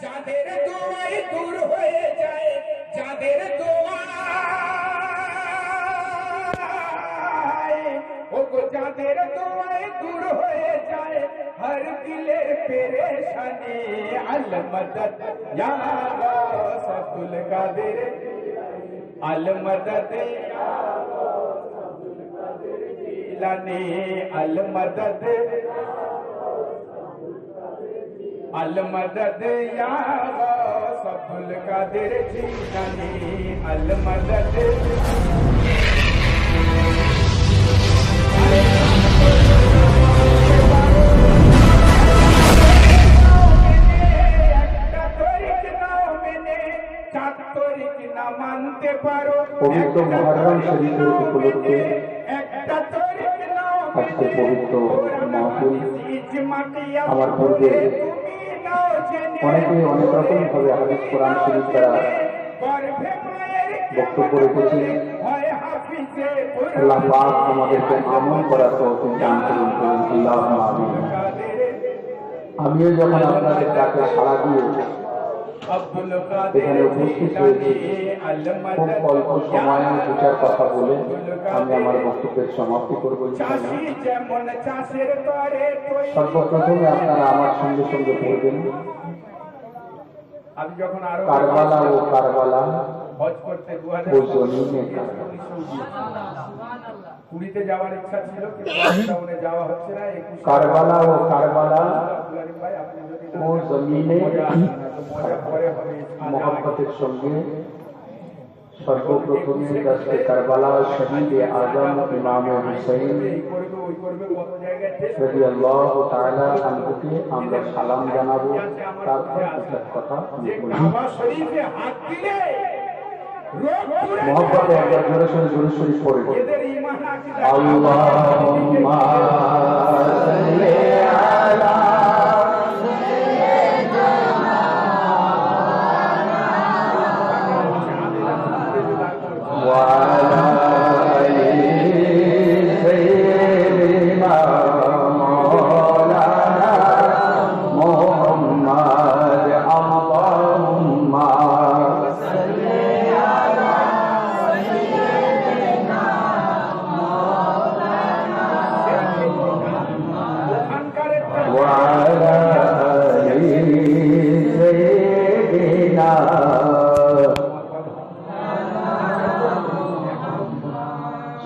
যাদের দোয়ায় দূর হয়ে যায়, যাদের দোয়ায় ওগো যাদের দোয়ায় দূর হয়ে যায় হর দিলের পেরেশানি, আল মদদ ইয়া গাউস আব্দুল কাদের, আল মদদ ইয়া গাউস আব্দুল কাদের জিলানী, আল মদদ আল মদদ ইয়া গাউস আব্দুল কাদের জিলানী, আল মদদ। পবিত্র মুহররম শরীফের উপলক্ষে আজকে পবিত্র মাহফিল। আমার পূর্বে অনেকে অনেক রকম ভাবে হাদিস কোরআন শরীফ দ্বারা বক্তব্য রেখেছে। আল্লাহ পাক আমাদেরকে আমল করার তৌফিক দান করুন, আল্লাহুম্মা আমিন। আমিও যখন আপনাদের ডাকে সাড়া দিয়ে এখানে উপস্থিত হয়েছি, খুব অল্প সময়ে দুটার কথা বলে আমি আমার বক্তব্যের সমাপ্তি করব। সর্বপ্রথমে আপনারা আমার সঙ্গে সঙ্গে পড়বেন কারবালা ও কারবালা ও জমিনে পুরীতে যাওয়ার ইচ্ছা ছিল কিন্তু যাওয়া হচ্ছে না। কারবালা ও কারবালা ও জমিনে মোহাম্মতের সঙ্গে সর্বপ্রথমে দশে কারবালা শহীদ আজম ইমাম হুসাইন রাদিয়াল্লাহু তাআলা আনহুকে আমরা সালাম জানাবো। তারপর একটা কথা মোহাম্মদ একবার জোরে সোরে জোরে শরীফ পড়ে আল্লাহুম্মা সাল্লি আলা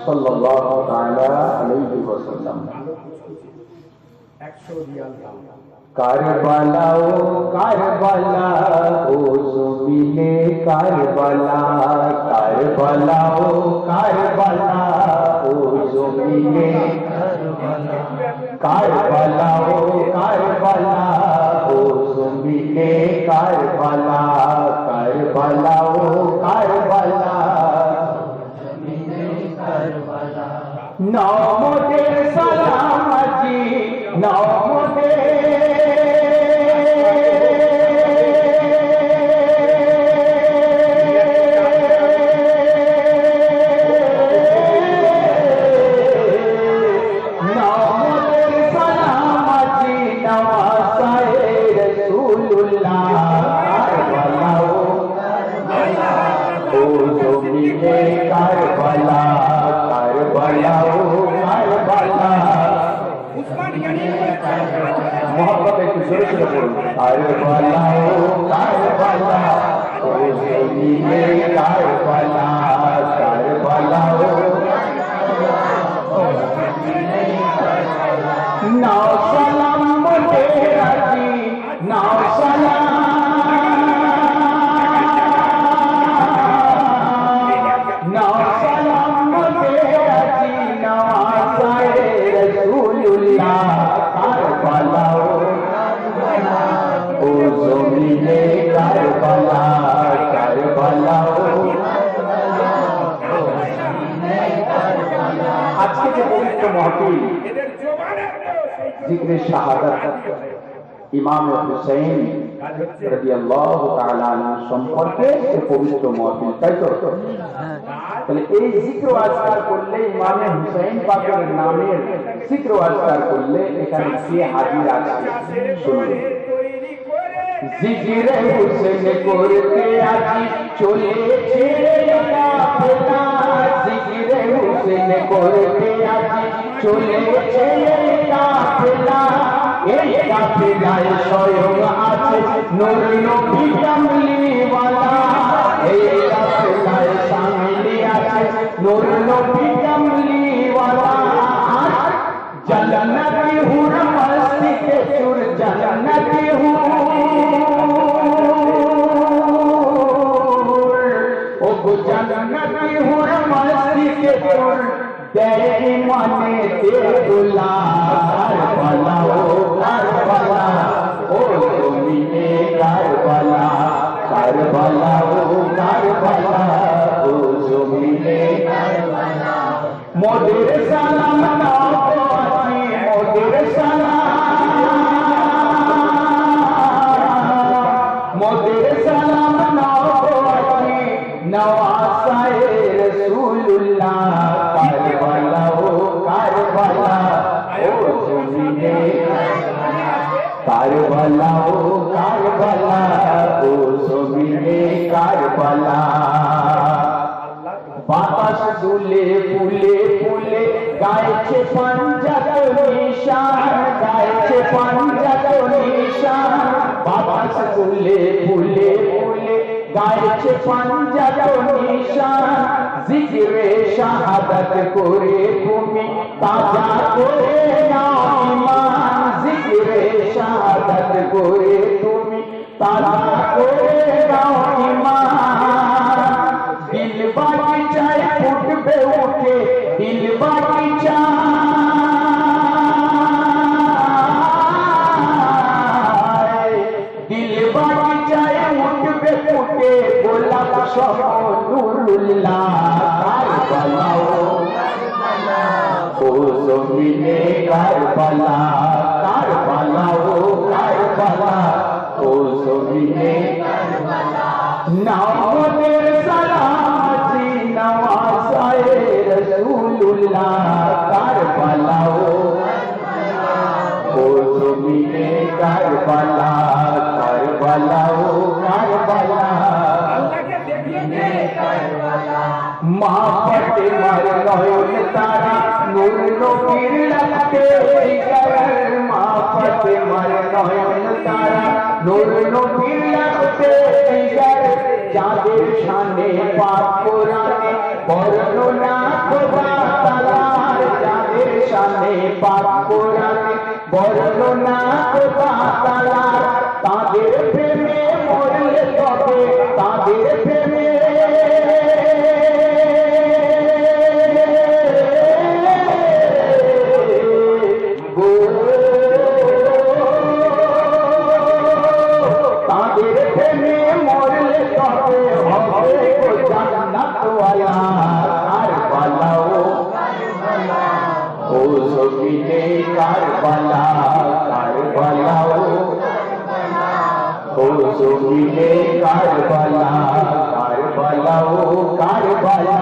সাল্লাল্লাহু তাআলা আলাইহি ওয়াসাল্লাম। কারবালা ও কারবালা ও জমিনে কারবালা, কারবালা ও কারবালা ও জমিনে কারবালা ও কারবালা ও জমিনে কারবালা, কারবালা ও কারবালা নমদে সালাম আজি নমদে নমদে সালাম আজি নওয়াসায়ে রাসূলুল্লাহ, কারবালা ও জমিনে কারবালা, কারবালা ও কারবালা। মোহাম্মদ একটু জোরে জোরে বলুন কারবালা ও কারবালা ও জমিনে কারবালা, কারবালা ও নাও সালাম বলে রাজি, নাও সালাম আজকে যে পবিত্র মহফিল জিক্রে শাহাদাত ইমাম হুসাইন রাদিয়াল্লাহু তাআলা আনহু সম্পর্কে এই পবিত্র মহফিল, তাই তো? তাহলে এই জিক্র আজকার করলে ইমাম হুসাইন পাকের নামের জিক্র আজকার করলে এখানে কে হাজির আছে শুনুন। জিকিরে হুসেন করতে আজি চলেছে কাফেলা, জিকিরে হুসেন করতে আজি চলেছে কাফেলা। এই কাফেলায় স্বয়ং আছে নূর নবী কামলিওয়ালা, এই কাফেলায় শামিল আছে নূর নবী কামলিওয়ালা। জান্নাতি হুর মস্তি के चुर জান্নাতি হুর, ও গো জান্নাতি হুর মস্তি के चुर तेरे माने ते दुला करबला ओ करबला, ओ जमीने करबला करबला ओ करबला, ओ जमीने करबला। मोदेर सलाम नाओ आजी मोदेर सलाम, मोदेर सलाम नाओ आजी नवासाए रसूलुल्लाह करबला ओ करबला, ओ जमीने करबला ओ करबला, ओ जमीने करबला। বাতাস দুলে ফুলে ফুলে গাইছে পাঞ্জাত নিশান, গাইছে পাঞ্জাত নিশান। বাতাস দুলে ফুলে ফুলে গাইছে পাঞ্জাত নিশান। জিকিরে শাহাদাত করে তুমি তাজা করে নাও ঈমান, জিকিরে শাহাদাত করে তুমি তাজা করে নাও ঈমান। दिल बागीचाए फुटबे उठे दिल बागीचाए, दिल बागीचाए उठबे फुटे गोलाप सम नूरुल्लाह करबला ओ जमीने करबला, करबला ओ करबला, ओ जमीने करबला। नामोदेर सलाम जी नवासाए रसूलुल्लाह करबला ओ जमीने करबला, करबला ओ करबला। माँ फातिमार नयन तारा नूर नबीर लगते जिगर, माँ फातिमार नयन तारा नूर नबीर लगते जिगर। যাদের শানে পাক কোরআনে বর্ণনা খোদা তাআলার, যাদের শানে পাক কোরআনে বর্ণনা খোদা তাআলার, তাদের প্রেমে মরলে তবে তাদের প্রেমে তাদের প্রেমে মরলে তবে হবে জান্নাত ওয়ালা কারবালা ও জমিনে কারবালা, কারবালা ও জমিনে কারবালা, কারবালা ও কারবালা।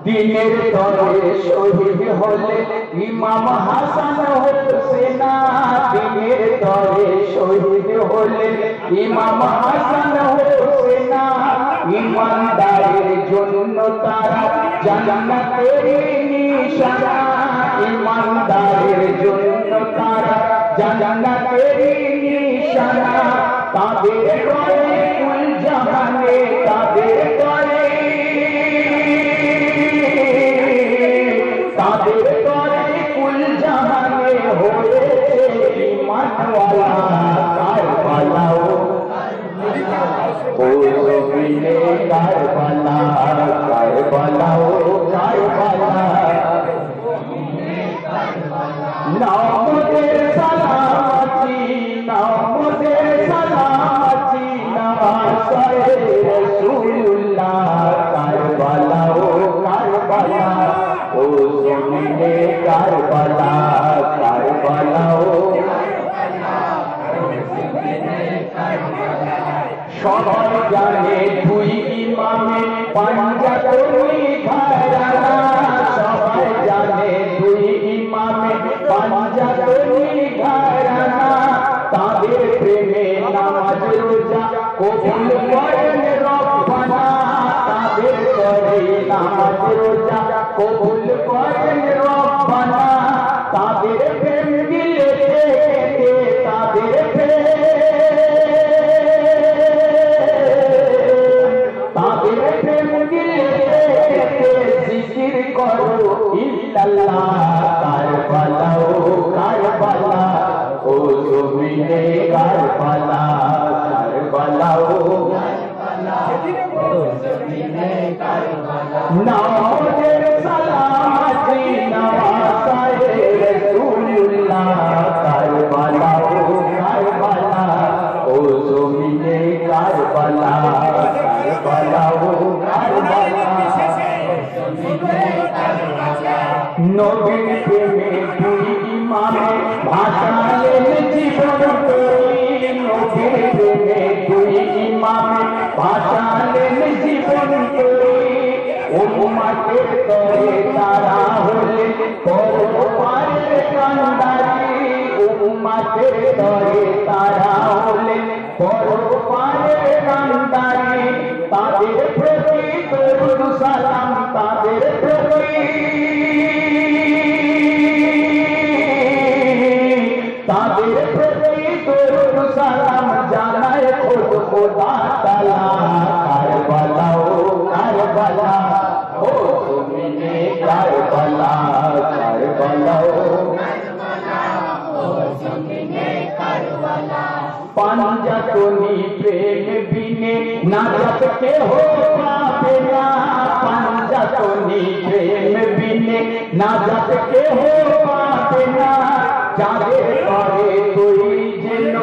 দিনের তরে শহীদ হলে ইমাম হাসান হোসেন, দিনের তরে শহীদ হলে ইমাম হাসান হোসেন। ইমানদারের জন্য তারা জান্নাতের নিশানা, ইমানদারের জন্য তারা জান্নাতের নিশানা। তাদের করে কুল জাহানে তাদের করে, তাদের করে কুল জাহানে হয়েছে ঈমানওয়ালা কারবালা ও জমিনে কারবালা, কারবালা ও কারবালা। নামোদের সালামতি নামোদের সালামতি নওয়াসায়ে রাসূলুল্লাহ কারবালা ও কারবালা, ও জমিনে কারবালা, কারবালা ও সবাই জানে দুই ইমামে পাঞ্জাতনি ঘরানা, সবাই জানে দুই ইমামে পাঞ্জাতনি ঘরানা। কবুল করেন রব্বানা তাদের করে নামাজ রোজা কবুল করেন রব্বানা তাদের প্রেম দিলেতে তাদের প্রেম দিলেতে জিকির করো ইল্লাল্লাহ কারবালা ও কারবালা ও জমিনে কারবালা কারবালা ও জমিনে কারবালা নামাজের সালামতি নওয়াসায়ে রাসূলুল্লাহ কারবালা ও জমিনে কারবালা কারবালা ও কারবালা নবীর প্রেমে দুই ইমামে ভাসালেন জীবন তরি নবীর প্রেমে দুই ইমামে ভাসালেন জীবন তরি উম্মতের তরে তারা হলেন পরপারের কান্ডারি উম্মতের তরে তারা হলেন পরপারের কান্ডারি তাদের প্রতি দরুদ সালাম তাদের প্রতি দরুদ সালাম জানায় খোদা তাআলা কারবালা ও কারবালা ও জমিনে কারবালা কারবালা ও জমিনে কারবালা পাঞ্জাতনি প্রেম বিনে নাজাত কে হো পাবে না পাঞ্জাতনি প্রেম বিনে নাজাত কে হো পাবে না যাদের করে তুই যেন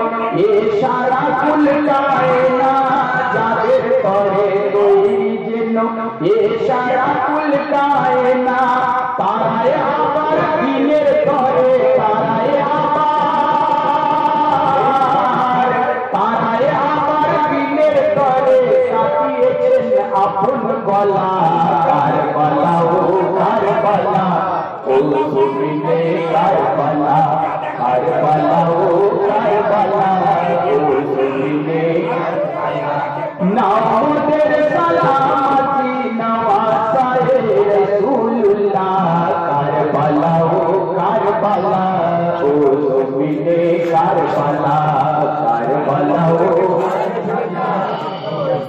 এ সারা কুল কায়না যাদের করে তুই যেন এ সারা কুল কায়না তারাই আবার দিনের করে তারাই আবার দিনের করে কাটিয়েছেন আপন গলা কারবালা ও কারবালা ও জমিনে কারবালা কারবালা ও কারবালা ও জমিনে নামাজের সালামতি নওয়াসায়ে রাসূলুল্লাহ কারবালা ও কারবালা ও জমিনে কারবালা কারবালা ও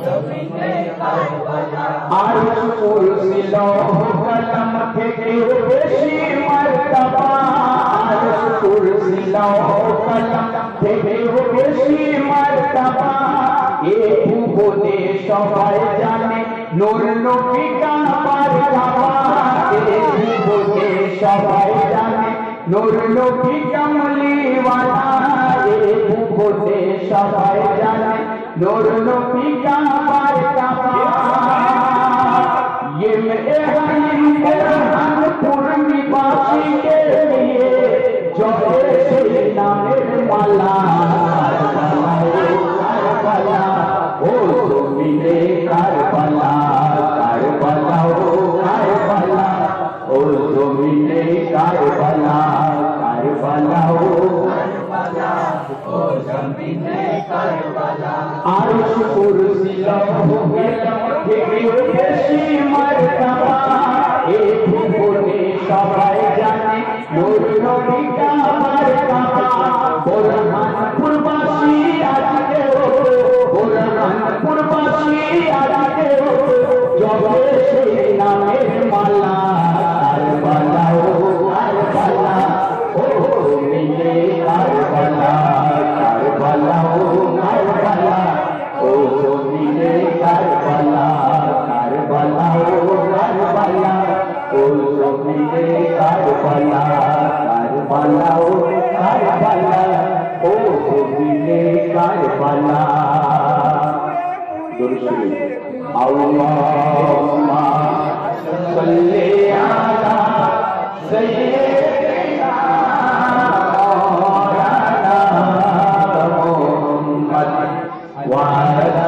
জমিনে কারবালা আরশ কুরসি লৌহ কলম থেকে বেশি মর্তবা আরশ কুরসি লৌহ কলম থেকে বেশি মর্তবা এ ভুবনে সবাই জানে নূর নবী কাবার কাবা এ ভুবনে সবাই জানে নূর নবী কামলিওয়ালা এ ভুবনে সবাই জানে নূর নবী কাবার কাবা ये मेरे हरिपुर निवासी के लिए जो से नामेर माला कारबाला ओ जमीने कारबाला कारबाला ओ कारबाला ओ जमीने कारबाला कारबाला ओ कारबाला ओ जमीने कारबाला आरश कुर्सी लौह कलम থেকে বেশি মর্তবা এ ভুবনে সবাই জানে নূর নবী কাবার কাবা বুরহানপুরবাসী আজকে বুরহানপুরবাসী আজকে জবে সেই নামের মালা কারবালা ও কারবালা ও জমিনে কারবালা কারবালা ও কারবালা ও জমিনে কারবালা কারবালা ও কারবালা ও জমিনে কারবালা কারবালা ও কারবালা ও জমিনে কারবালা দুরূদ আল্লাহুম্মা সাল্লি আলা সাইয়্যিদিনা মাওলানা মুহাম্মদ ওয়া আলা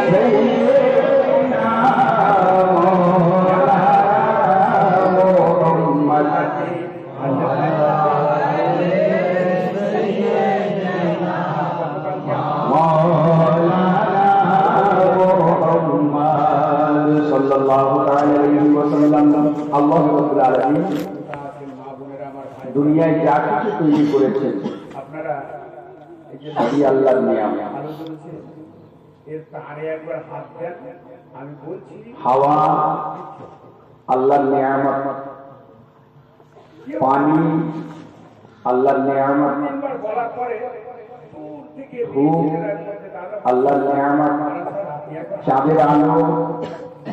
Hey যা কিছু তৈরি করেছেন আপনারা এই যে সবই আল্লাহর নিয়ামত। ভালো করেছে, এর তারে একবার হাত দেন, আমি বলছি হাওয়া আল্লাহর নিয়ামত, পানি আল্লাহর নিয়ামত, তিনবার বলার পরে দূর থেকে ধূপ আল্লাহর নিয়ামত, চাঁদের আলো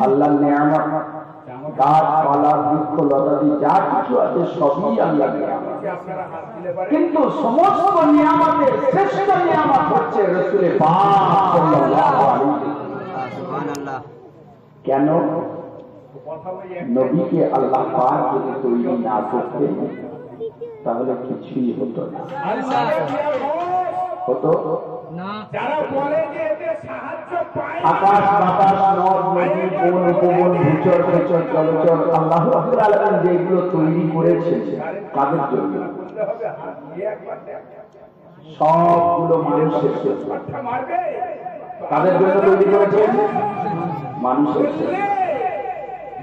আল্লাহর নিয়ামত, গাছপালা বৃক্ষ লতাদি যা কিছু আছে সবই আল্লাহর নিয়ামত। আপনারা হাত দিলে পারে কিন্তু সমস্ত নিয়ামতের শ্রেষ্ঠ নিয়ামত হচ্ছে রাসূল পাক সাল্লাল্লাহু আলাইহি ওয়াসাল্লাম। কেন? কথা বলি নবীকে আল্লাহ পাক যদি তৈরি না করতেন তাহলে কিছুই হতো না। হতো যারা বলে যে এতে সাহায্য পায় আকাশ বাতাস নদ নদী বন উপবন ভূচর ভূচর জলচর আল্লাহ রাব্বুল আলামিন যেগুলো তৈরি করেছেন কাদের জন্য? বলতে হবে হাত দিয়ে একবার দেখ, সবগুলো মানুষের জন্য। কথা মারবে কাদের জন্য তৈরি করেছেন? মানুষের জন্য।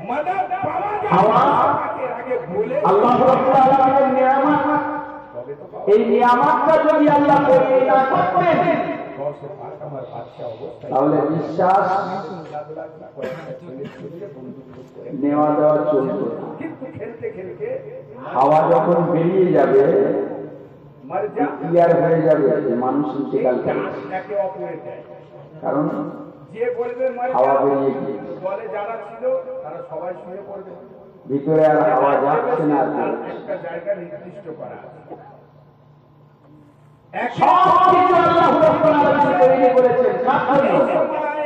মদদ পাওয়া হাওয়া যাবে আগে বলে আল্লাহ রাব্বুল আলামিনের নিয়ামত। তবে তো এই নিয়ামতটা যদি আল্লাহ তৈরি না করতেন বসে পাক আমার বাচ্চা অবস্থা তাহলে বিশ্বাস নেওয়া দেওয়া চলত না। কিন্তু খেলতে খেলতে হাওয়া যখন বেরিয়ে যাবে মর যা ক্লিয়ার হয়ে যাবে যে মানুষ ইন্তেকাল করেছে, একে অপরের দেয়। কারণ যে বলবে মর হাওয়া যা, বেরিয়ে গিয়েছে, দলে যারা ছিল তারা সবাই শুয়ে পড়বে। ভিতরে আর হাওয়া যাচ্ছে না। আর বেরোচ্ছে। একটা জায়গা নির্দিষ্ট করা আছে। এক সবকিছু আল্লাহ রাব্বুল আলামিন তৈরি করেছেন কার জন্য? সময়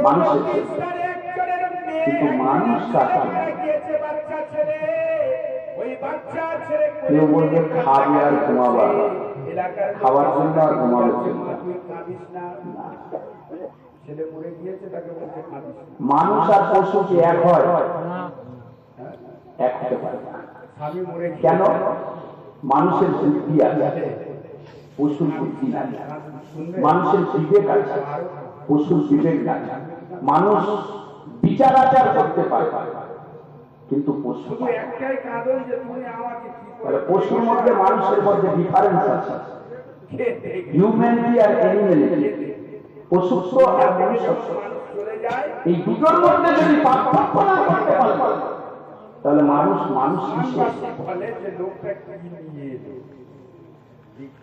মানুষের জন্য। দূরদর্শনের একজনের মেয়ে কিন্তু মানুষ কার জন্য? গিয়েছে বাচ্চা ছেলে, ওই বাচ্চা ছেলে কেউ বলবে খাবে আর ঘুমাবা, এলাকার খাওয়ার জন্য আর ঘুমানোর জন্য। তুই কাঁদিস না, ছেলে মরে গিয়েছে তাকে বলছে কাঁদিস না। মানুষ আর পশু কি এক হয়? এক হতে পারে না। স্বামী মরে কেন? মানুষের বুদ্ধি আছে, পশুর বুদ্ধি নাই। মানুষের বিবেক আছে, পশুর বিবেক নাই। মানুষ বিচার আচার করতে পারে কিন্তু পশু শুধু পারে না। একটাই কাঁদন যে তুমি আমাকে কি তাহলে পশুর মধ্যে মানুষের মধ্যে ডিফারেন্স আছে, হিউম্যানিটি আর অ্যানিমেলিটি, পশুত্ব আর মনুষ্যত্ব। চলে যায় এই দুটোর মধ্যে যদি পার্থক্য না করতে পারে তাহলে মানুষ মানুষ কিসে? বলে যে লোকটা কি নিয়ে এলো,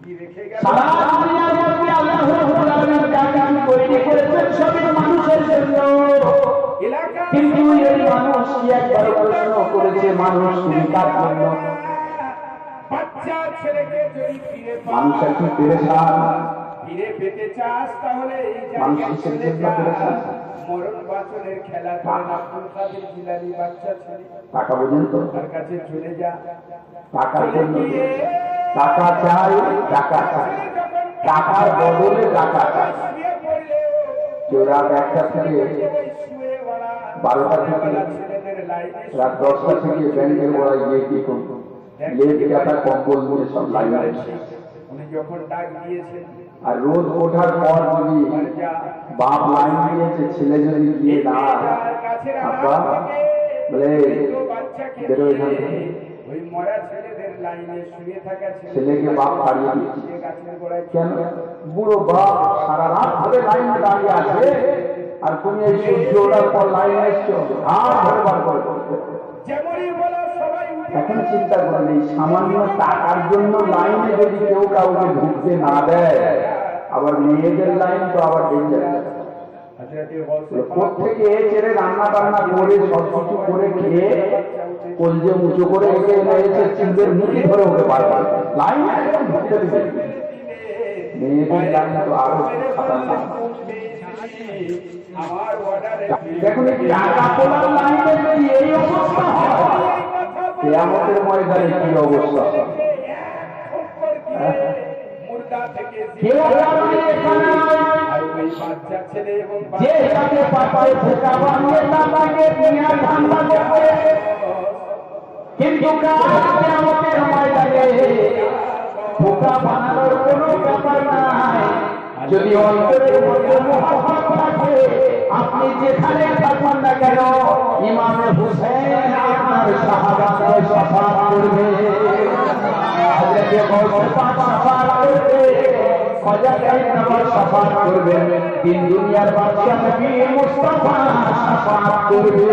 কি রেখে গেল। সারা দুনিয়ার মধ্যে আল্লাহ রাব্বুল আলামিন যা কিছু তৈরি করেছেন সবই মানুষের জন্য। এলাকা কিন্তু এই মানুষ কি একবার প্রশ্ন করেছে মানুষ তুমি কার জন্য? বাচ্চা ছেলেকে যদি ফিরে মানুষ একটু পেরেশান। ফিরে পেতে চাস তাহলে এই মানুষ জায়গায় কিসের চলে জন্য যা। পেরেশান? মরণ বাঁচনের খেলা করেন আব্দুল কাদের জিলানী বাচ্চা ছেলে, টাকা বোঝেন তো? তার কাছে চলে যা। টাকার জন্য টাকা চাই, টাকা চাই, টাকার বদলে টাকা চাই। শুয়ে পড়লেও কেউ রাত 1টা থেকে ওই শুয়ে বলা 12টা থেকে ছেলেদের লাইনে রাত 10টা থেকে ব্যাংকের গোড়ায় গিয়ে কি করতো? লেপ কাটা কম্বল নিয়ে সব লাইন আছে। উনি যখন ডাক দিয়েছেন আর রোজ ওঠার পর যদি বাপ লাইন দিয়েছে, ছেলে যদি গিয়ে না আব্বা বলে বেরো এখান থেকে, ওই মরা ছেলেদের লাইনে শুয়ে থাকা ছেলেকে বাপ হারিয়ে দিচ্ছে। গাছের গোড়ায় কেন? বুড়ো বাপ সারা রাত ধরে লাইনে দাঁড়িয়ে আছে আর তুমি এই সূর্য ওঠার পর লাইনে এসছো, হাত ধরে বার করে। যেমনই বলো সবাই উঠে এখন চিন্তা করেন এই সামান্য টাকার জন্য লাইনে যদি কেউ কাউকে ঢুকতে না দেয়, আবার মেয়েদের লাইন তো আবার ডেঞ্জার। হাজরাতে বলছে প্রত্যেকে ছেড়ে রান্না বান্না করে সব কিছু করে খেয়ে কলজে উঁচু করে এসে এসে চিন্দের মুখে ধরে ওকে পার করে লাইন একদম ঢুকতে দিবে। মেয়েদের লাইন তো আরো খাতারনাক। আমার অর্ডারে দেখুন এই টাকা তোলার লাইনে যদি এই অবস্থা হয়, কিয়ামতের ময়দানে কি অবস্থা হবে? মুর্দা থেকে কেউ আপনি এখানে আর ওই বাচ্চা ছেলে এবং যে তাকে পাঠায় ভোকা বানিয়ে তাকে দুনিয়া ধান্দা করবে, কিন্তু কিয়ামতের ময়দানে ভোকা বানানোর কোনো ব্যাপার নাই। যদি অন্তরের মধ্যে মহব্বত থাকে, আপনি যেখানে থাকুন না কেন, ইমামে হুসেন আপনার শাহাদাতে শাফাত করবে। হযরত গৌস পাক শাফাত করবে, খাজা কাইম নামাজ শাফাত করবে, তিন দুনিয়ার বাদশা নবী মুস্তাফা শাফাত করবে।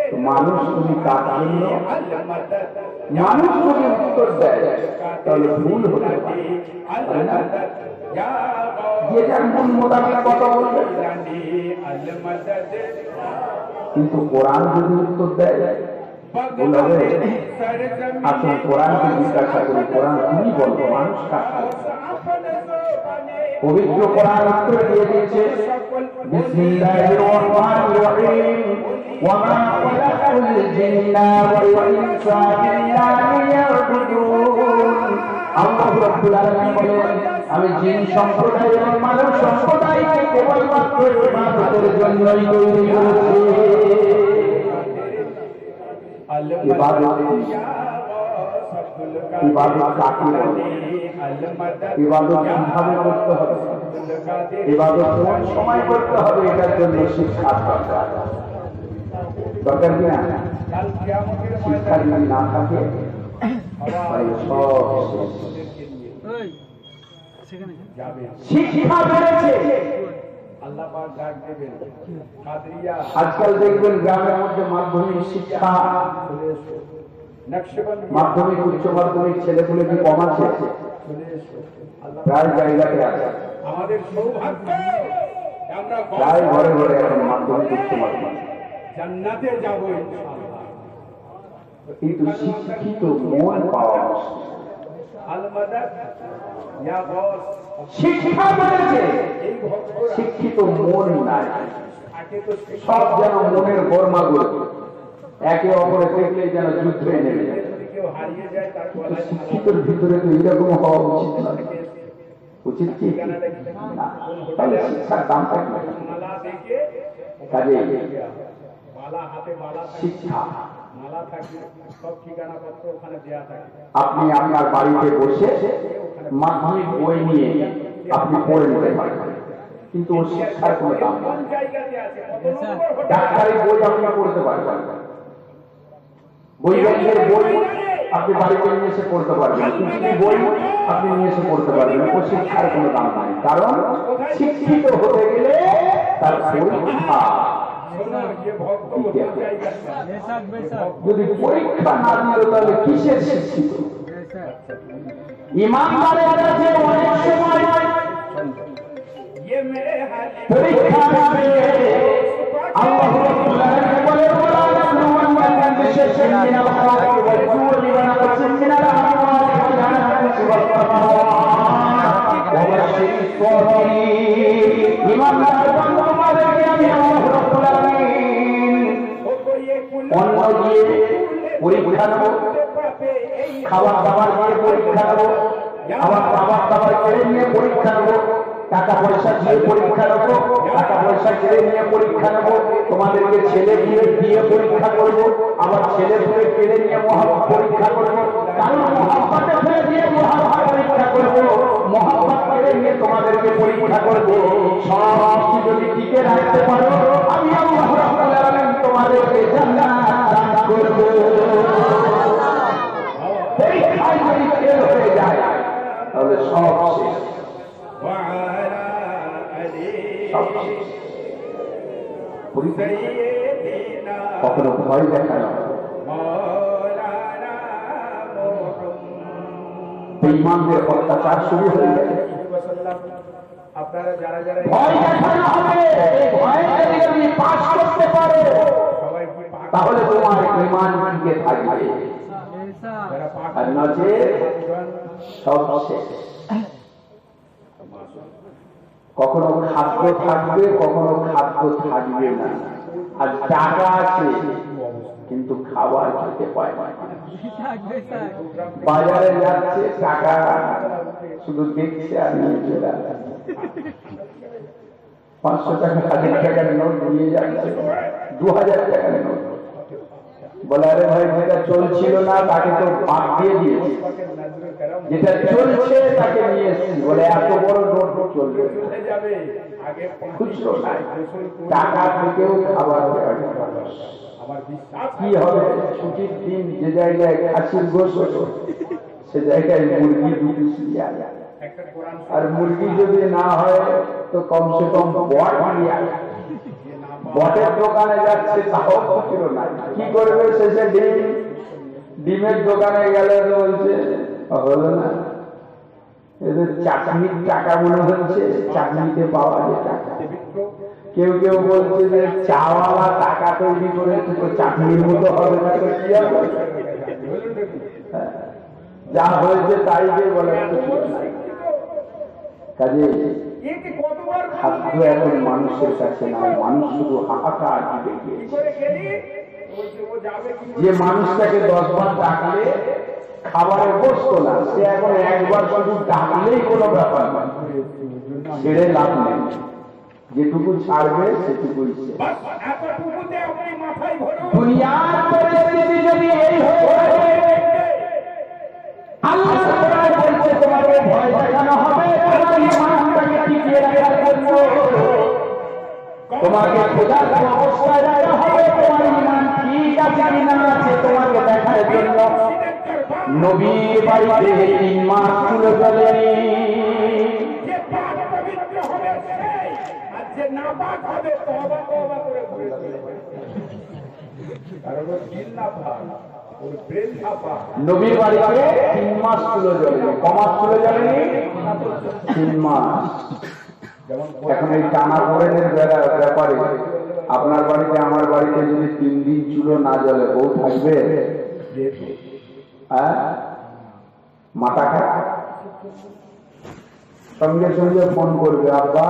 তো মানুষ তুমি কার জন্য? মানুষ যদি উত্তর দেয় তাহলে ভুল হতে পারে, যে যার মন মোতাবেক কথা বলবে। কিন্তু কোরআন যদি উত্তর দেয় ভুল হবে। আসুন কোরআনকে জিজ্ঞাসা করি, কোরআন তুমি বলবো, মানুষ কাজ। পবিত্র কোরআন উত্তর দিয়ে দিয়েছে, বিসমিল্লাহির রহমানির রহিম, ওয়া মা খালাকাল জিন্না ওয়াল ইনসা ইল্লা লিয়াবুদুন। আল্লাহ রাব্বুল আলামিন বলেন, আমি জিন সম্প্রদায় এবং মানব সম্প্রদায়কে কেবলমাত্র ইবাদতের জন্যই তৈরি করেছি। ইবাদত কাকে বলে? ইবাদত কিভাবে করতে হবে, ইবাদত কোন সময় করতে হবে, এটার জন্য শিক্ষার দরকার। দরকার কিনা? শিক্ষা যদি না থাকে তাহলে সব শিক্ষা বেড়েছে। আজকাল দেখবেন গ্রামের মধ্যে মাধ্যমিক শিক্ষা, মাধ্যমিক উচ্চ মাধ্যমিক ছেলেগুলো কি কম আছে? প্রায় জায়গাতে আছে, আমাদের সৌভাগ্য আমরা প্রায় ঘরে ঘরে এখন মাধ্যমিক উচ্চ মাধ্যমিক। জান্নাতে যাব ইনশাআল্লাহ, কিন্তু শিক্ষিত মন পাওয়া মুশকিল। শিক্ষা বেড়েছে, শিক্ষিত মন নাই। সব যেন মনের বর্মাগুলো একে অপরে দেখলে যেন যুদ্ধে নেমে যায়। শিক্ষিতের ভিতরে তো এরকম হওয়া উচিত নয়। উচিত কি না? তাহলে শিক্ষার দামটা কি? কাজে শিক্ষা আপনি আপনার বাড়িতে বসে মাধ্যমিক বই নিয়ে আপনি পড়ে নিতে পারেন, কিন্তু ওর শিক্ষার কোনো দাম নেই। ডাক্তারি বই আপনি পড়তে পারবেন, বৈজ্ঞানিকের বই আপনি বাড়িতে নিয়ে এসে পড়তে পারবেন, কৃষি বই আপনি নিয়ে এসে পড়তে পারবেন। ওর শিক্ষার কোনো দাম নাই, কারণ শিক্ষিত হতে গেলে তার পরীক্ষা। যদি পরীক্ষা না দিল তাহলে কিসের শিক্ষিত? ইমানদারের কাছে অনেক সময় পরীক্ষা আসবে। আল্লাহ রাব্বুল আলামিন বলেন, ওয়া নাবলুওয়ান্নাকুম বিশাইইন মিনাল খাওফি ওয়াল জু'i ওয়া নাকসিন মিনাল আমওয়ালি ওয়াল আনফুসি ওয়াস সামারাত ওয়া বাশশিরিস সাবিরিন। ইমানদার বান্দাদেরকে আমি আল্লাহ রাব্বুল আলামিন অন্ন দিয়ে পরীক্ষা নেব, খাবার দাবার দিয়ে পরীক্ষা নেব, আবার খাবার দাবার কেড়ে নিয়ে পরীক্ষা নেব, টাকা পয়সা দিয়ে পরীক্ষা নেব, টাকা পয়সা কেড়ে নিয়ে পরীক্ষা নেব, তোমাদেরকে ছেলে দিয়ে পরীক্ষা করব, আবার ছেলে পুলে কেড়ে নিয়ে মহাব্বত পরীক্ষা করব, কারণ মহাব্বতে ফেলে দিয়ে মহাব্বত পরীক্ষা করব, মহাব্বত কেড়ে নিয়ে তোমাদেরকে পরীক্ষা করব। সব যদি টিকে রাখতে পারো আমি আল্লাহ রাব্বুল আলামিন তোমাদেরকে জান্নাত দান করব। পরীক্ষায় যদি ফেল হয়ে যায় তাহলে সব শেষ, সব শেষ। কখনো ভয় দেখানো, বেঈমানদের অত্যাচার শুরু হয়ে যায়। আপনারা যারা যারা ভয় দেখানো হবে, ভয় যদি পাস করতে পারো তাহলে তোমার ঈমান টিকে থাকবে, আর নচে সব শেষ। কখনো খাদ্য থাকবে, কখনো খাদ্য থাকবে না। আর টাকা আছে কিন্তু খাবার খেতে পায় না। বাজারে যাচ্ছে, টাকা শুধু দেখছে আর নিয়ে চলে আসছে। 500 টাকা 1000 টাকার নোট নিয়ে যাচ্ছে, 2000 টাকার নোট। বলে আরে ভাই যেটা চলছিল না তাকে তো বাদ দিয়ে দিয়েছি, যেটা চলছে তাকে নিয়ে এসছি। বলে এত বড় নোট চলবে, খুচরো নাই, টাকা থেকেও খাবার দেওয়া। আমার বিশ্বাস কি হবে ছুটির দিন যে জায়গায় খাসির গোশ সে জায়গায় মুরগি ঢুকিস একটা কোরআন আর মুরগি যদি না হয় তো কমসে কম বট নিয়ে আয়। বটের দোকানে যাচ্ছে তাও ফকির নাই, কি করবে শেষে ডিমের দোকানে গেলে বলছে হলো না, এদের চাকরির টাকা মনে হচ্ছে, চাকরিতে পাওয়া যায় টাকা। কেউ কেউ বলছে যে চাওয়ালা টাকা তৈরি করেছে তো চাকরির মতো হবে না, তো কি হবে? যা হয়েছে তাই যে বলে কাজে খাদ্য এখন মানুষের কাছে নাই, মানুষ শুধু হাহাকার দিতে গিয়েছে। যে মানুষটাকে 10 বার ডাকলে খাবারে বসতো না, সে এখন একবার শুধু ডাকলেই কোনো ব্যাপার নয়, ছেড়ে লাভ নেই, যেটুকু ছাড়বে সেটুকুই। দুনিয়ার পরিস্থিতি যদি এই হয়, আল্লাহ বলছে তোমাকে ভয় দেখানো হবে, তোমার ইমানটাকে টিকিয়ে রাখার জন্য তোমাকে খোঁজার অবস্থায় রাখা হবে, তোমার ইমান ঠিক আছে কিনা আছে তোমাকে দেখার জন্য। নবীর বাড়িতে 3 মাস চুলো জ্বলেনি, নবীর বাড়িতে 3 মাস চুলো জ্বলেনি, কমাস চুলো জ্বলেনি 3 মাস। এখন এই টানা পড়েনের ব্যাপারে আপনার বাড়িতে আমার বাড়িতে যদি 3 দিন চুলো না জ্বলে বউ থাকবে? মাথা খায়, সঙ্গে সঙ্গে ফোন করবে, আব্বা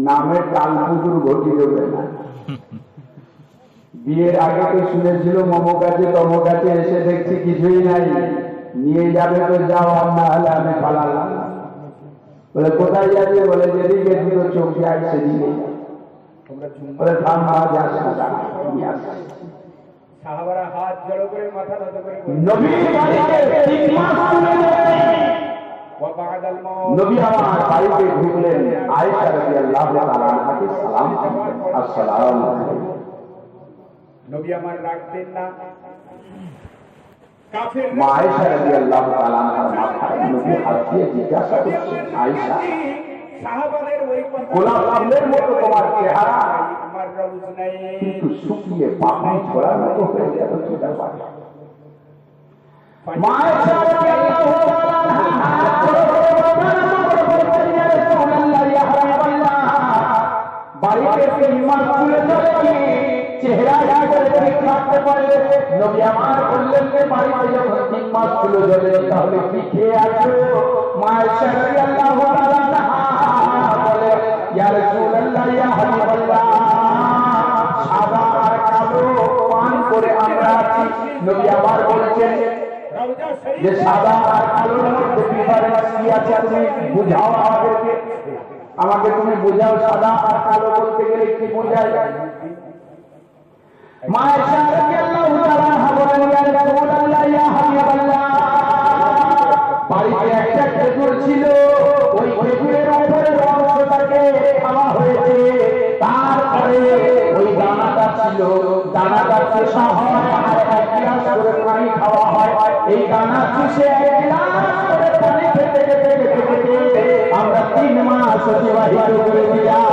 নামের টাল পুকুর ঘটি দেবে না। বিয়ের আগে তো শুনেছিল মমো কাছে তমো কাছে, এসে দেখছি কিছুই নাই, নিয়ে যাবে তো যাও, আর না হলে আমি পালালাম। বলে কোথায় যাবে? বলে যেদিকে দুটো চোখে আয় সেদিকে। বলে থাম আজ আসে না, নিয়ে আসে। সাহাবারা হাত জড়ো করে মাথা নত করে নবীর বাড়িতে 3 মাস চলে যায়। নবী আমার বাড়িতে ঢুকলেন, আয়েশা রাদিয়াল্লাহু তাআলা আনহাকে সালাম দিলেন, আসসালামু আলাইকুম। নবী আমার রাখতেন না, মা আয়েশা রাদিয়াল্লাহু তাআলা আনহার মাথায় নবী হাত দিয়ে জিজ্ঞাসা করছেন, আয়েশা সাহাবাদের ওই গোলাপ ফুলের মতো তোমার চেহারা, আমার রউজ নাই, কিন্তু শুকিয়ে পাপড়ি ঝোলার মতো হয়ে গেল, কি ব্যাপার? মা আয়েশা রাদিয়াল্লাহু তাআলা আনহা হাত ধরে বললেন, ইয়া রাসূলুল্লাহ, ইয়া হাবিবাল্লাহ, বাড়িতে 3 মাস চলে যাবে, চেহারা করে ঠিক থাকতে পারবে? নবী আমার বললেন যে বাড়িতে যখন 3 মাস চলে যাবে তাহলে কি খেয়ে আসবে? মা আয়েশা রাদিয়াল্লাহু তাআলা আনহা বলে, ইয়া রাসূলুল্লাহ, ইয়া হাবিবাল্লাহ, সাদা আর কালো পান করে আমরা আছি। নবী আমার বলছেন যে সাদা আর কালোর মধ্যে ডিফারেন্স কি আছে, তুমি বুঝাও আমাদেরকে, আমাকে তুমি বুঝাও, সাদা আর কালো বলতে গেলে কি বোঝায়? মা আয়েশা রাদিয়াল্লাহু তাআলা আনহা বলেন, ইয়া রাসূলুল্লাহ, ইয়া হাবিবাল্লাহ, বাড়িতে একটা খেজুর ছিল, ওই খেজুরের উপরের অংশটাকে খাওয়া হয়েছে, তারপরে ওই দানাটা ছিল, দানাটা চেষা হয় আর 1 গ্লাস করে পানি খাওয়া হয়। এই দানা চুষে 1 গ্লাস করে পানি খেতে খেতে খেতে আমরা 3 মাস অতিবাহিত করে দিলাম।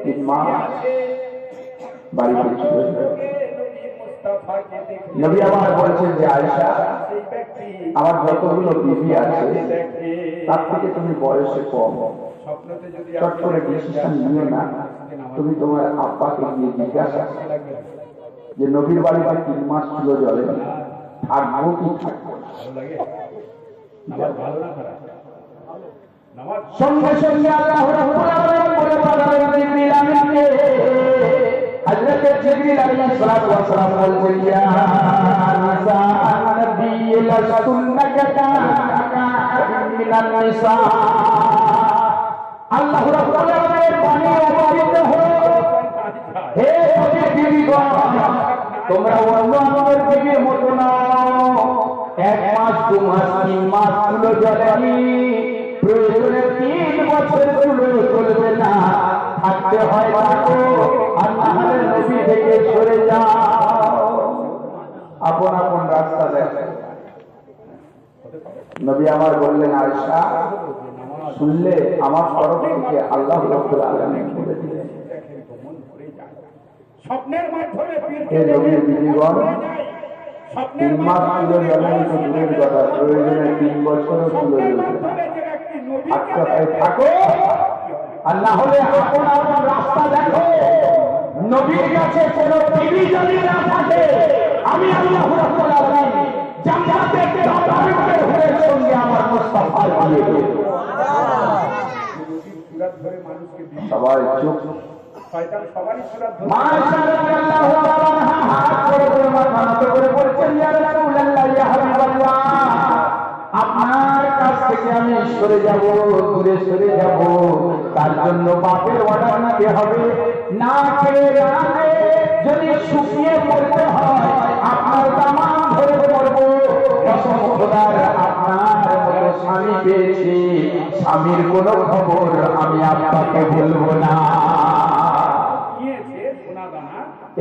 3 মাস বাড়িতে ছিল। নবী আমার বলছেন যে আয়েশা, আমার যতগুলো বিবি আছে তার থেকে তুমি বয়সে কম, চট করে ডিসিশন নিও না। তুমি তোমার আব্বাকে গিয়ে জিজ্ঞাসা যে নবীর বাড়িতে 3 মাস ছিল জলে, থাকবো কি থাকবো না। সঙ্গে সঙ্গে আল্লাহ রাব্বুল আলামিন বলে পাঠালেন জিবরিল আমিনকে। হযরত জিবরিল আলাইহিস সালাতু ওয়াস সালাম বলছেন, ইয়া নিসা আন-নবী লাস্তুন্না কাআহাদিন মিনান নিসা। আল্লাহ রাব্বুল আলামিনের বাণী অবতীর্ণ হলো, হে নবীর বিবিগণ, তোমরা অন্য আমাদের বিবির মতো না, 1 মাস 2 মাস 3 মাস চুলো জ্বলেনি, প্রয়োজনে 3 বছর চুলো চলবে না, থাকতে হয় থাকো, আর না হলে নবী থেকে সরে যাও। আপন আপন রাস্তা দেখো। নবী আমার বললেন, আয়েশা শুনলে আমার তরফ থেকে আল্লাহ রাব্বুল আলামিন বলে দিলেন, স্বপ্নের মাধ্যমে এই নবীর বিবিগণ 3 মাস ছিল জন্মের তো দূরের কথা, প্রয়োজনে 3 বছরও ছিল। আচ্ছা ভাই থাকো, আর না হলে আপন আপন রাস্তা দেখো। নবীর কাছে কোনো টিভি যদি না থাকে, আমি আল্লাহ রাব্বুল আলামিন জান্নাতে তাবারকের হুরের সঙ্গে আমার মুস্তাফা দিয়ে দেব। সবাই চুপ। শয়তান সবারই সুরাত ধরে মাশা রাদিয়াল্লাহু তাআলা হাত করে মাথা নত করে বলছেন, ইয়া রাসূলুল্লাহ, ইয়া হাবিবাল্লাহ, আপনার কাছ থেকে আমি সরে যাব, দূরে সরে যাব। তার জন্য বাপের অর্ডার নিতে হবে। না খেয়ে রাতে যদি শুকিয়ে পড়তে হয়, আপনার দামান ধরে পড়বো। কসম খোদার, আপনার মতো স্বামী পেয়েছি, স্বামীর কোনো খবর আমি আপনাকে বলবো না।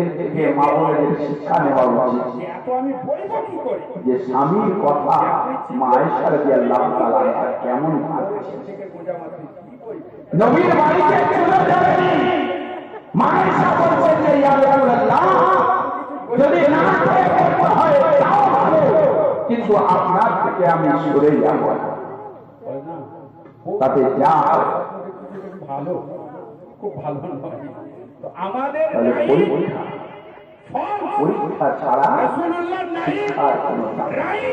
এর থেকে মা বোনদের শিক্ষা নেওয়া উচিত যে স্বামীর কথা মা আয়েশা রাদিয়াল্লাহু তাআলা কেমন ভাবছে। নবীর বাড়িতে চলে যাবেন, মা আয়েশা বলছেন যে ইয়া রাসূলুল্লাহ, যদি না খেয়ে পড়তে হয় তাও ভালো, কিন্তু আপনার থেকে আমি সরে যাব না। তাতে যা ভালো, খুব ভালো নয়। আমাদের পরীক্ষা ছাড়া শিক্ষার কোনো দাম নেই।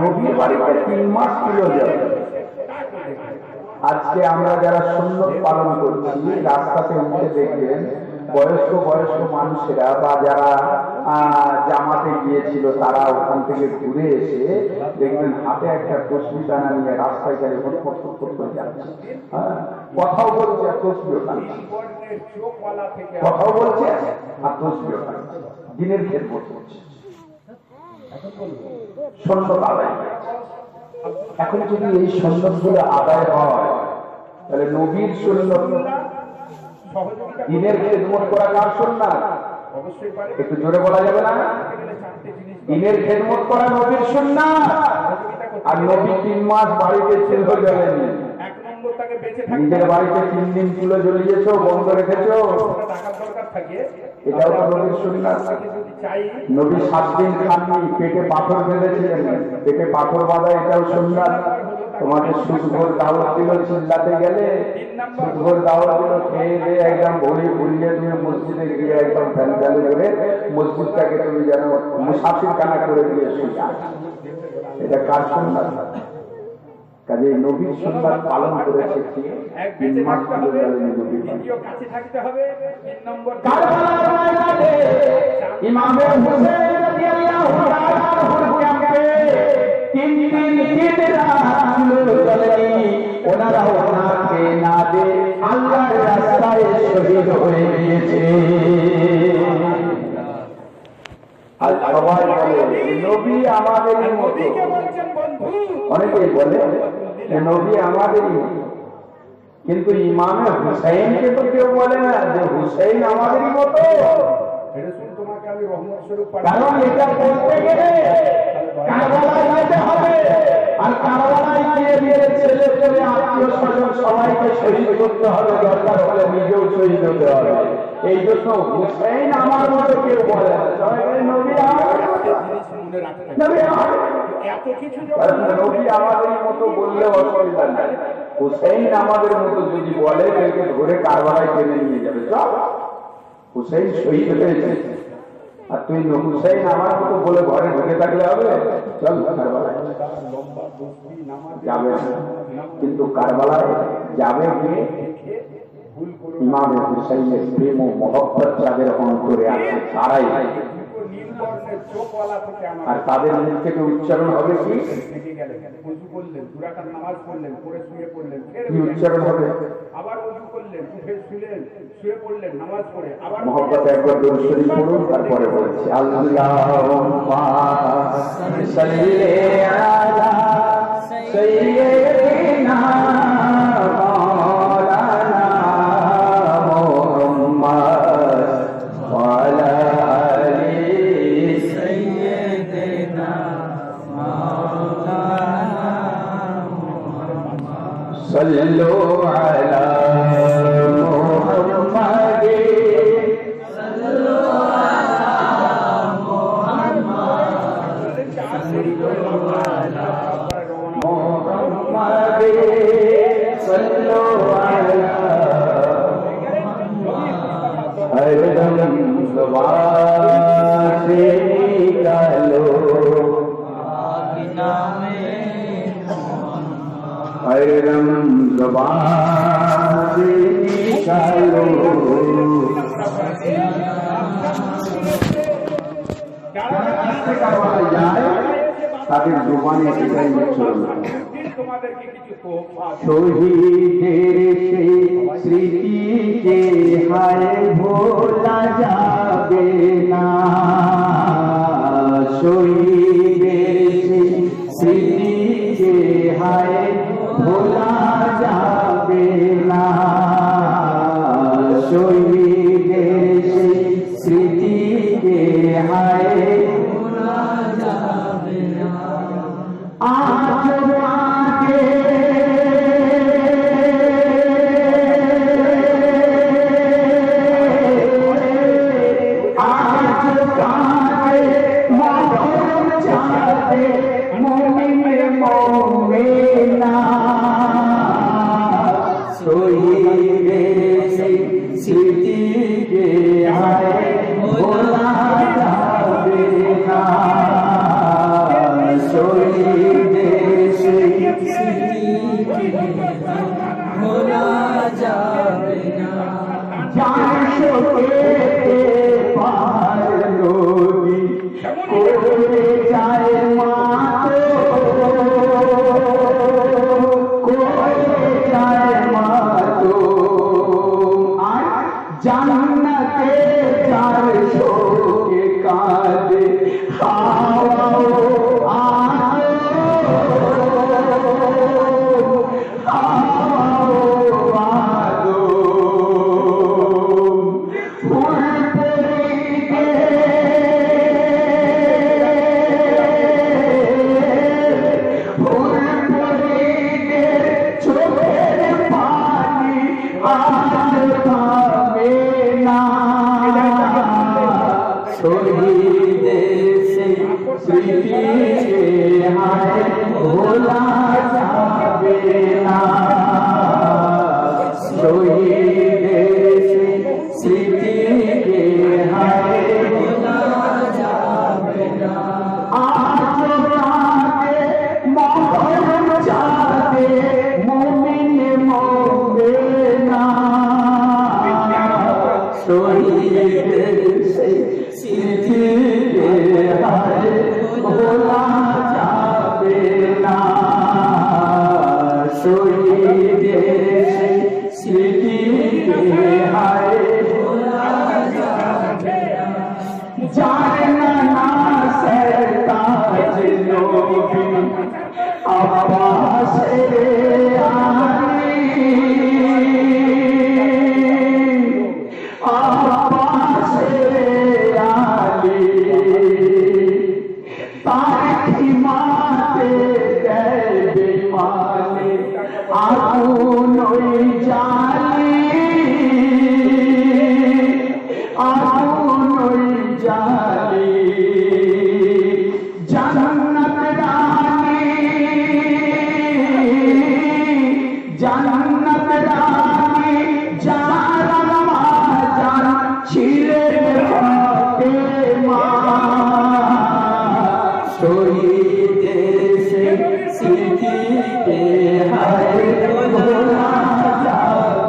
নবীর বাড়িতে 3 মাস ছিল যাবে। আজকে আমরা যারা সুন্নত পালন করছি, রাস্তাতে উঠে দেখবেন বয়স্ক মানুষেরা বা যারা জামাতে গিয়েছিল, তারা ওখান থেকে ঘুরে এসে দেখবেন হাতে একটা তসবি টানা নিয়ে রাস্তায় গেলে করে যাচ্ছে। কথাও বলছে আর তসবিও টানছে, কথাও বলছে আর তসবিও টানছে, দিনের খেদমত করছে, সুন্নত আদায় করছে। এখন যদি এই সুন্নতগুলো আদায় হয়, তাহলে নবীর সুন্নত, দিনের খেদমত করা কার সুন্নাত? একটু জোরে বলা যাবে না? দিনের খেদমত করা নবীর সুন্নাত। আর নবী 3 মাস বাড়িতে ছিল জ্বলেনি, নিজের বাড়িতে 3 দিন চুলো জ্বলিয়েছো, বন্ধ রেখেছো, এটাও তো নবীর সুন্নাত। নবী 7 দিন খাননি, পেটে পাথর বেঁধেছিলেন, পেটে পাথর বাঁধা, এটাও সুন্নাত। তোমাকে সুদঘোর দাওয়াত দিল, চিল্লাতে গেলে সুদঘোর দাওয়াত দিল, খেয়ে দিয়ে একদম ভরি ভুলিয়ে তুমি মসজিদে গিয়ে একদম ফ্যান চালু করে মসজিদটাকে তুমি যেন মুসাফির খানা করে দিয়ে শুয়ে আছো, এটা কার সুন্নাত? কাজে নবীর সুন্নাত পালন করেছে কি? 3 মাস চলে গেল নবী। কারবালার ময়দানে ইমাম হুসাইন রাদিয়াল্লাহু তাআলা আনহুকে 3 দিন ওনারাও না খেয়ে না দে আল্লাহর রাস্তায় শহীদ হয়ে গিয়েছে। আর সবাই বলে নবী আমাদেরই মতো, অনেকেই বলে নবী আমাদেরই মতো, কিন্তু ইমামে হুসাইনকে তো কেউ বলে না যে হুসাইন আমাদেরই মতো। কারণ এটা বলতে গেলে কারবালায় যেতে হবে, আর কারবালায় গিয়ে নিজের ছেলে পেলে আত্মীয় স্বজন সবাইকে শহীদ করতে হবে, দরকার হলে নিজেও শহীদ হতে হবে। এই জন্য হুসাইন আমার মতো কেউ বলে না, সবাই নবী আমাদেরই মতো বললে অসুবিধা নাই। হুসাইন আমাদের মতো যদি বলে, তাকে ধরে কারবালায় টেনে নিয়ে যাবে। সব হুসাইন শহীদ হয়েছে, আর তুই হুসাইন আমার মতো বলে ঘরে ঢুকে থাকলে হবে? চল কারবালায় যাবে, কিন্তু কারবালায় যাবে গিয়ে ইমামে হুসাইনের প্রেম ও মহব্বত যাদের অন্তরে আছে তারাই, আর তাদের মুখ থেকে উচ্চারণ হবে কি? উচ্চারণ হবে মহব্বত। একবার দরুদ শরীফ পড়ুন, তারপরে বলছি আল্লাহুম্মা সাল্লি আলা সাইয়্যিদিনা মাওলানা सल्लु अला मुहम्मद सल्लु अला हरदम ज़बान से निकालो हरदम ज़बान से निकालो তাদের জবানে এটাই চলবে শহীদের সেই স্মৃতিকে হায় ভোলা যাবে না শহীদের সেই স্মৃতিকে হায় ভোলা যাবে না শহীদের সেই স্মৃতিকে হায় ভোলা যাবে না আজ আগে স্মৃতিকে হায় ভোলা যাবে না শহীদের স্মৃতিকে ভোলা যাবে না যার শোকে পার নদী করে যায় মাতো জান্নাতে যার শোকে কাঁদে স্মৃতিকে হায় ভোলা যাবে না শহীদের স্মৃতিকে হায় ভোলা যাবে না আজ রাতে মহরম চাঁদে মুমিন মরবে না শহীদের স্মৃতিকে হায় ভোলা যাবে না শহীদের স্মৃতিকে হায় ভোলা যাবে না জানে না সরতাজ নবী আবাসে আলী আবাসে আলী পাখি মাতে দেবে মানে আগুন ওই জালি আগুন ওই জালি জান্নাত রানী জান্নাত রানী যারা জান ছিলেন ফাতেমা শহীদের স্মৃতিকে হায় ভোলা যাবে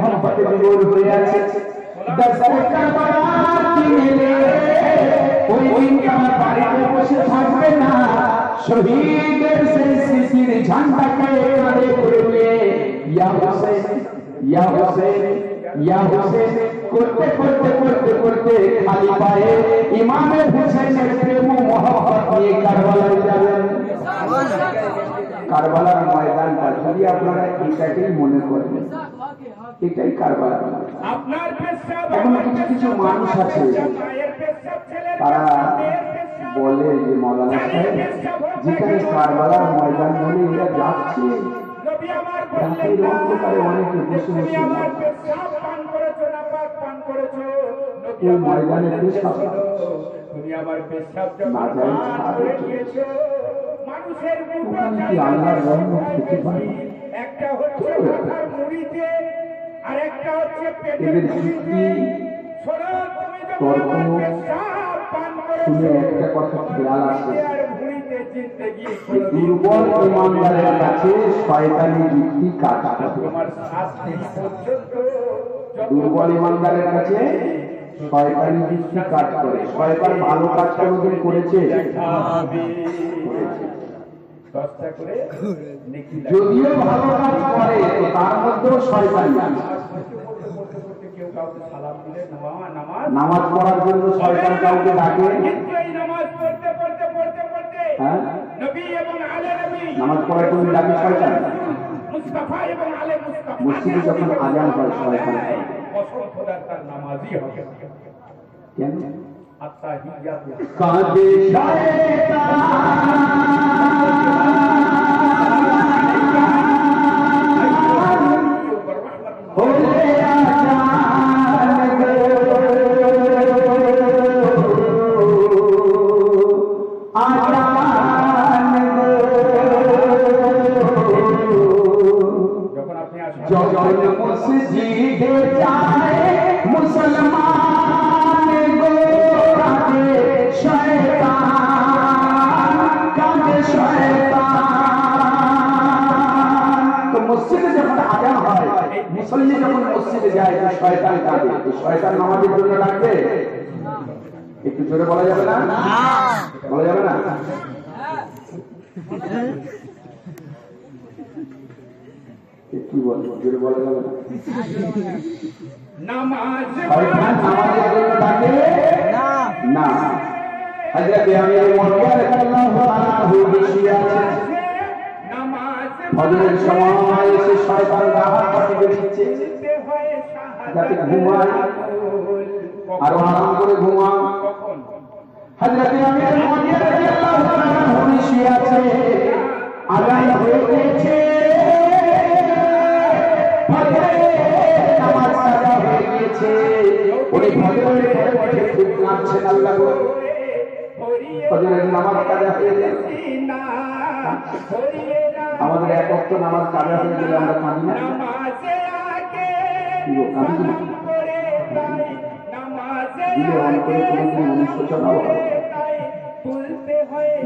মোহাম্মতে বিভোর হয়ে আছে। দস্তর কারবালা কিনে ওই দিন আমার বাড়িতে বসে থাকবে না, শহীদের সেই স্মৃতির ঝান্ডাকে কাঁধে করে ইয়া হোসেন ইয়া হোসেন ইয়া হোসেন করতে করতে করতে করতে খালি পায়ে ইমামে হুসেনের প্রেম ও মহব্বত নিয়ে কারবালায় যাবেন। কারবালার ময়দানটা যদি আপনারা এটাকেই মনে করেন, এটাই কারবালার ময়দান। এখন কিছু কিছু মানুষ আছে তারা বলে যে মৌলানা সাহেব যেখানে কারবালার ময়দান বলে এরা যাচ্ছে, রাতের অন্ধকারে অনেকে বসে বসে ওই ময়দানে পেশাব না যায়, ওখানে কি আল্লাহর রহমত পেতে পারে? এদের যুক্তি তর্ক শুনে একটা কথা খেয়াল আসে, দুর্বল ইমানদারের কাছে শয়তানি যুক্তি কাজ করে। দুর্বল ইমানদারের কাছে শয়তানি যুক্তি কাজ করে। শয়তান ভালো কাজ কোনদিন করেছে? যদিও ভালো কাজ করে তো তার মধ্যেও শয়তানি আছে। নামাজ পড়ার জন্য শয়তান কাউকে ডাকে, হ্যাঁ নামাজ পড়ার জন্য ডাকে শয়তান। মসজিদে যখন আজান হয় শয়তান কেন? কাঁদে শয়তান কাঁদে, শয়তান নামাজের জন্য ডাকবে? একটু জোরে বলা যাবে না? বলা যাবে না? কি বলবো, জোরে বলা যাবে না? শয়তান নামাজের জন্য ডাকে না। হযরত আমির মুআবিয়া রাদিয়াল্লাহু আনহু বসে আছেন, ফজরের সময় এসে শয়তান রাহাত পাঠিয়ে দিচ্ছে যাতে ঘুমায়, আরো আরাম করে ঘুমাও। হযরত আমির মুআবিয়া রাদিয়াল্লাহু আনহু বসে আছে, আজান হয়ে গেছে, ফজরের নামাজ সাজা হয়ে গেছে। উনি ফজরের পরে উঠে খুব কাঁদছেন, আল্লাহ গো ফজরের নামাজ কাজা হয়ে গেছে। আমাদের এক ওয়াক্ত নামাজ কাজা হয়ে গেলে আমরা কাঁদি না?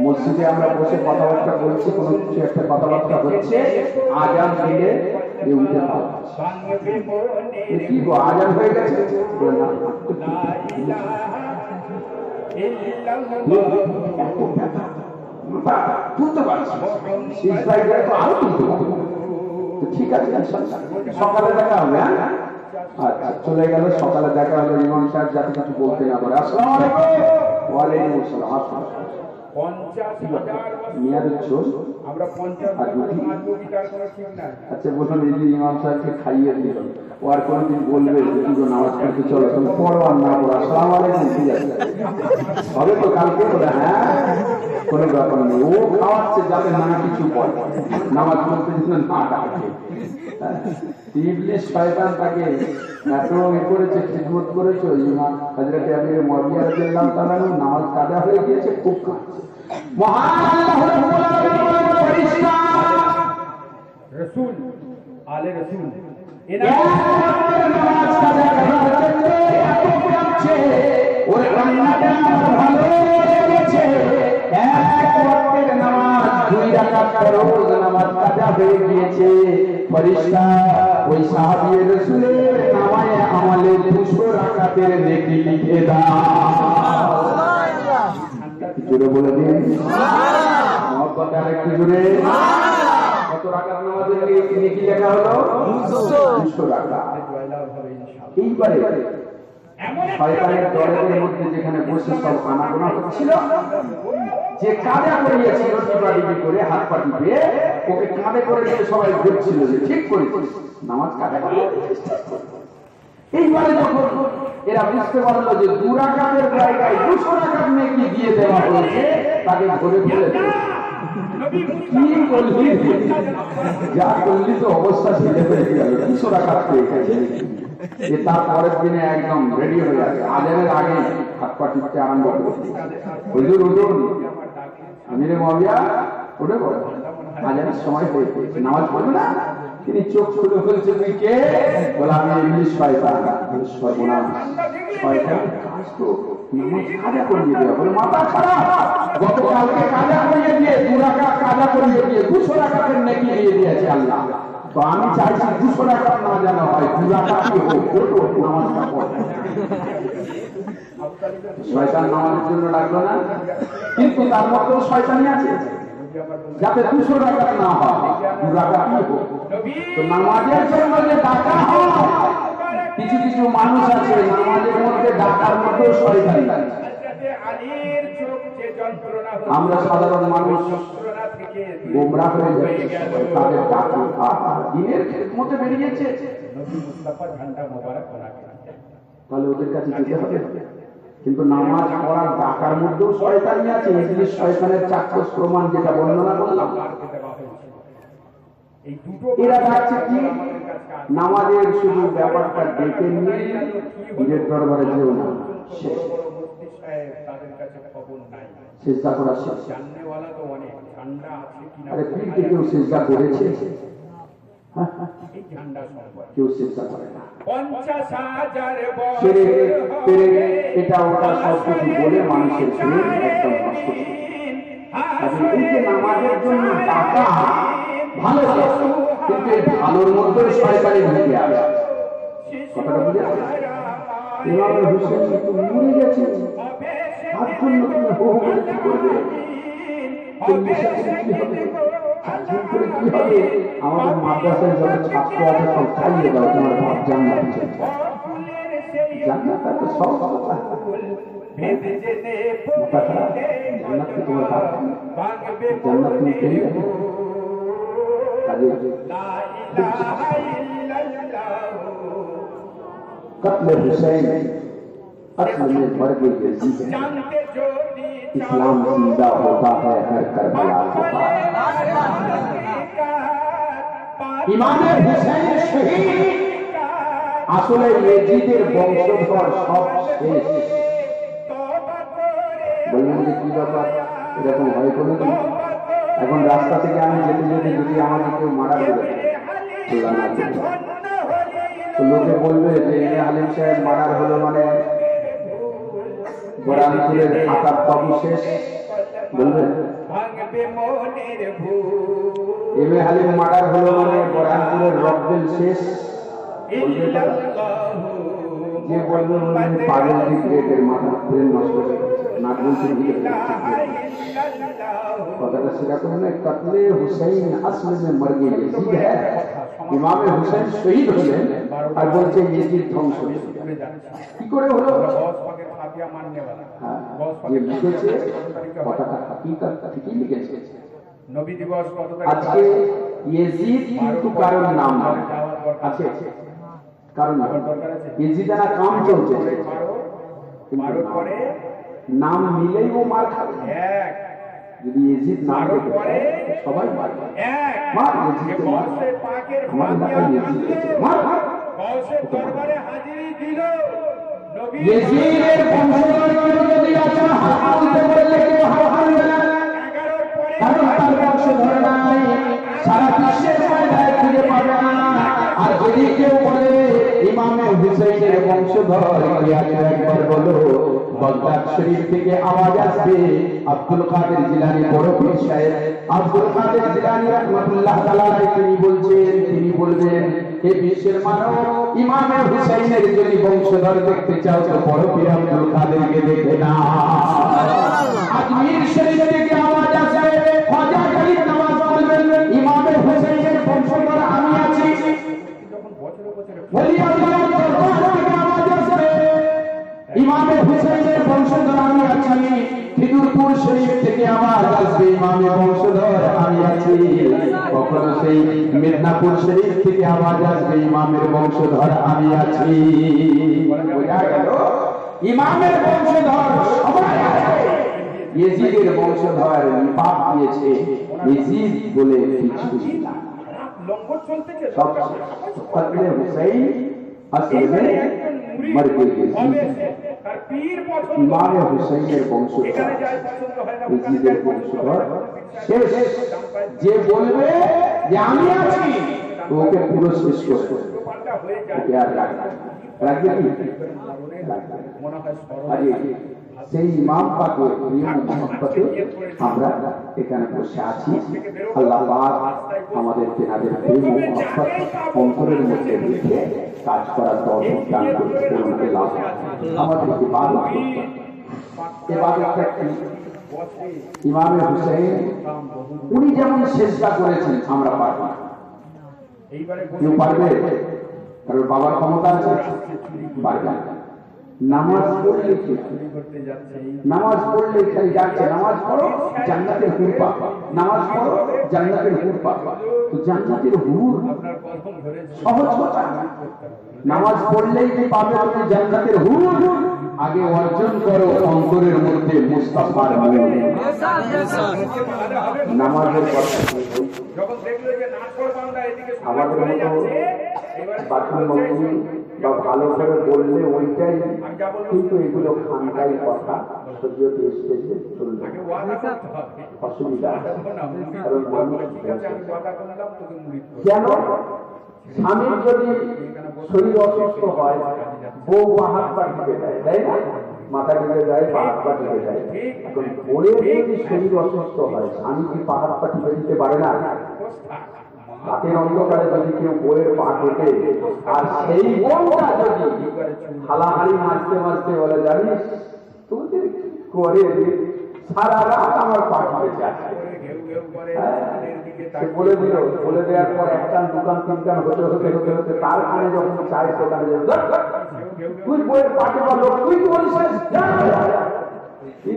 মসজিদে আমরা বসে কথাবার্তা বলছি, কোনো কিছু একটা কথাবার্তা হচ্ছে, আজান দিলে উঠে কি গো আজান হয়ে গেছে, তুলতে পারছি তো আরো তুলতে পারবো। ঠিক আছে, সকালে দেখা হবে। হ্যাঁ আচ্ছা, চলে গেল, সকালে দেখা হলো। ইমাম সাহেব যাতে কিছু বলতে না পারে, আসসালামু আলাইকুম। ওয়ালাইকুম আসসালাম। আসুন। 50,000 মেয়াদ চোর আমরা 50 আচ্ছা বলুন, এই যে ইমাম সাহেবকে খাইয়ে দিল, ও আর কোনদিন বলবে দুটো নামাজ পড়তে চলো, তুমি পড়ো আর না পড়ো, আসসালামু আলাইকুম, ঠিক আছে হবে তো কালকে বলে? হ্যাঁ কোনো ব্যাপার নেই, ও খাওয়াচ্ছে যাতে না কিছু বলে, নামাজ পড়তে দিলে না ডাকে। ইবলিস শয়তান তাকে এত করেছে, খিদমত করেছে। ইমাম হযরত আমির মুআবিয়া রাদিয়াল্লাহু তাআলা নামাজ কাজা হয়ে গিয়েছে, খুব কাঁদছে। মহান আল্লাহ রাব্বুল আলামিনের ফেরেশতা রাসূল আলে রাসূল এরা নামাজ কাজা করার জন্য এত কাঁদছে, ওই কান্নাটা ভালো লেগেছে। এক ওয়াক্তের নামাজ 2 রাকাত ফরজ নামাজ কাজা হয়ে গিয়েছে। ফেরেশতা ওই সাহাবী রাসূলের দিয়ে দাও। জোরে বলে দিন মহব্বত আরেকটু জোরে। কত রাকাত নামাজের নেকি লেখা হলো? 200 রাকাত। এইবারে শয়তানের দলের মধ্যে যেখানে বসে সব আনাগোনা হচ্ছিল, যে কাঁধে করিয়েছিল টিপাটিপি করে হাত পা টিপে ওকে কাঁধে করে নিয়ে সবাই ঘুরছিল যে ঠিক করেছিস নামাজ কাঁধে করে। এইবারে যখন এরা বুঝতে পারলো যে 2 রাকাতের জায়গায় 200 রাকাত নেকি দিয়ে দেওয়া হয়েছে, তাকে ধরে ফেলে কি করলি, যা করলি তো অবস্থা ছেলে হয়ে গেল, 200 রাকাত পেয়ে গেছে। তার পরের দিনে একদম রেডি হয়ে যাচ্ছে, আজানের আগে হাত পা টিপতে আরম্ভ করছে। হুজুর উঠুন, আমিরে মুআবিয়া উঠে পড়ো, আজানের সময় হয়ে গেছে, নামাজ পড়বে না। তিনি চোখ খুলে ফেলছে, তুই কে? বলে আমি ইবলিস শয়তান। সর্বনাশ, শয়তান কাজ তো নামাজ কাজা করিয়ে দেওয়া। বলে মাথা খারাপ, গতকালকে কাজা করিয়ে দিয়ে 2 রাকাত কাজা করিয়ে দিয়ে 200 রাকাতের নেকি দিয়ে দিয়েছে আল্লাহ। তো আমি চাইছি 200 রাকাত না যেন হয়, 2 রাকাতই হোক, নামাজটা পড়ো। শয়তান নামাজের জন্য ডাকলো না, কিন্তু তার মধ্যেও শয়তানি আছে, যাতে 200 রাকাত না হয়, 2 রাকাতই হোক। তো নামাজের জন্য যে ডাকা হয়, কিছু কিছু মানুষ আছে নামাজের মধ্যে ডাকার মধ্যেও শয়তানি আছে। আমরা সাধারণ মানুষ গোমরা হয়ে যাচ্ছি, তাদের ডাকা দিনের মধ্যে বেরিয়েছে, তাহলে ওদের কাছে যেতে হবে। কিন্তু নামাজ পড়ার ডাকার মধ্যেও শয়তানি আছে। ইবলিস শয়তানের চাক্ষুষ প্রমাণ যেটা বর্ণনা করলাম। এরা ডাকছে কি, নামাজের শুধু ব্যাপারটা ডেকে নিয়ে পীরের দরবারে যেও না, সিজদা করা শেষ। আরে পীরকে কেউ সিজদা করেছে? কেউ সিজদা করে না। এটা ওটা সব কিছু বলে মানুষের প্রেম একদম নষ্ট করে। এই যে নামাজের জন্য টাকা ভালো, কিন্তু এই ভালোর মধ্যে শয়তানি ঢুকে আছে। কথাটা বুঝে ইমাম হোসেন তো মরে গেছে, তার জন্য তুমি হো হো করে কি করবে? কি হবে? করে কি হবে? আমাদের মাদ্রাসায় যত ছাত্র আছে সব খাইয়ে দাও, তোমার ভাব জান্নাত চলে যায়। জান্নাত তো সব মাথা খারাপ, জান্নাত কি তোমার ভাব? জান্নাত তুমি পেয়ে যাবে। कत्ल हुसैन असल में मर्द यजीद है। इस्लाम जिंदा होता है हर करबला होता है। इमाम हुसैन शहीद আসলে ইয়েজিদের বংশধর সব শেষ। বললেন যে কি ব্যাপার, এরকম হয় কোনো দিন? এখন রাস্তা থেকে আমি যেতে যেতে যদি আমাকে কেউ মারা করে তো লোকে বলবে যে আলিম সাহেব মারার হলো মানে বরানপুরের আকার বাবু শেষ, বলবে এম এ হালিম মারার হলো মানে বরানপুরের রকবেল শেষ, বলবে যে বলবে পাগল গ্রেডের মাথা ব্রেন নষ্ট হয়ে নাক বলছে কথাটা সেরকম নয়। কতলে হুসাইন আসল में मर गए यजीद है। ইমাম হুসাইন শহীদ হলেন আর বলছে ইয়েজিদ ধ্বংস কি করে হলো? যে লিখেছে কথাটা হাকিকত ঠিকই লিখেছে। নবী দিবস কত তারিখ? আজকে ইয়েজিদ কিন্তু কারণ নাম আছে, কারণ ইয়েজিদানা কাম চলছে, নাম মিলেই ও মার খাবে। যদি ইয়েজিদ নাম করে সবাই মার মার ইয়েজিদ মার আমার এলাকায় ইয়েজিদ মার দরবারে হাজিরি দিল। ইয়েজিদের বংশধর যদি আছে হাত তুলতে বললে কেউ হাত তুলবে না, কারণ তার বংশধর নাই, সারা বিশ্বের ময়দানে খুঁজে পাবে না। আর যদি কেউ বলে ইমামে হুসাইনের বংশধর একবার বলো, বাগদাদ শরীফ থেকে আওয়াজ আসবে আব্দুল কাদের জিলানী বড় পীর সাহেব আব্দুল কাদের জিলানী রাহমাতুল্লাহ তাআলা তিনি বলছেন, তিনি বলবেন হে বিশ্বের মানব, ইমামে হুসাইনের যদি বংশধর দেখতে চাও তো বড় পীর আব্দুল কাদেরকে দেখে না। আজমির শরীফ থেকে আওয়াজ আসে, খাজা গরিব নামাজ পড়বেন, ইমামে হুসাইনের বংশধর আমি আছি। ওলি আল্লাহর দরবার থেকে আওয়াজ আসে, ইমামে হুসাইনের বংশধর আমি আছি। খিদুরপুর শরীফ থেকে আওয়াজ আসবে, ইমামে বংশধর আমি আছি। কখনো সেই মেদিনীপুর শরীফ থেকে আওয়াজ আসবে, ইমামের বংশধর আমি আছি। বোঝা গেল? ইমামের বংশধর সবাই আছে। ইয়েজিদের বংশধর নিপাত দিয়েছে, ইয়েজিদ বলে কিছু না। সব ফজলে হুসাইন আসলে মর গেছে। ইমামে হুসাইনের বংশধর, ইয়েজিদের বংশধর শেষ। যে বলবে যে আমি আছি ওকে পুরো শেষ করবে, ওকে আর রাখবে কি? সেই ইমাম পাকের প্রিয় মুহাব্বতে আমরা এখানে বসে আছি। আল্লাহ পাক আমাদের তেনাদের প্রিয় মুহাব্বত অন্তরের মধ্যে রেখে কাজ করার তৌফিক দান করুন। আমাদের ইবাদতটা কি? ইমামে হুসাইন উনি যেমন চেষ্টা করেছেন আমরা পারব না। কেউ পারবে? কারণ বাবার ক্ষমতা আছে, পারবে না। নামাজ পড়লে কি? নামাজ পড়লে খালি যাচ্ছে, নামাজ পড়ো জান্নাতের হুর পাবা, নামাজ পড়ো জান্নাতের হুর পাবা। তো জান্নাতের হুর সহজ কথা না। নামাজ পড়লেই যে পাবে তুমি জান্নাতের হুর, আগে অর্জন করো অন্তরের মধ্যে মুস্তাফার নূর। নামাজের কথা আমাদের মতো বাথরুম বা ভালো করে বললে ওইটাই, কিন্তু এগুলো খানকাই কথা, শরীয়তে স্টেজে চলবে, অসুবিধা। কারণ মানুষ কেন? স্বামীর যদি শরীর অসুস্থ হয়, বউ হাত পা টিপে দেয়, তাই না? মাথা টিপে দেয়, পা হাত পা টিপে দেয়। এখন বউয়ের যদি শরীর অসুস্থ হয়, স্বামী কি পা হাত পা টিপে দিতে পারে না? রাতের অন্ধকারে যদি কেউ বইয়ের পা টেপে, আর সেই বউটা যদি হালাহালি মারতে মারতে বলে, জানিস তোদের করে সারা রাত আমার পা টিপেছে, বলে দিল। বলে দেওয়ার পর একটা দোকান তিনকান হতে হতে হতে হতে তার কানে যখন চায় দোকানে তুই বইয়ের পা টেপা লোক, তুই কি বলিস?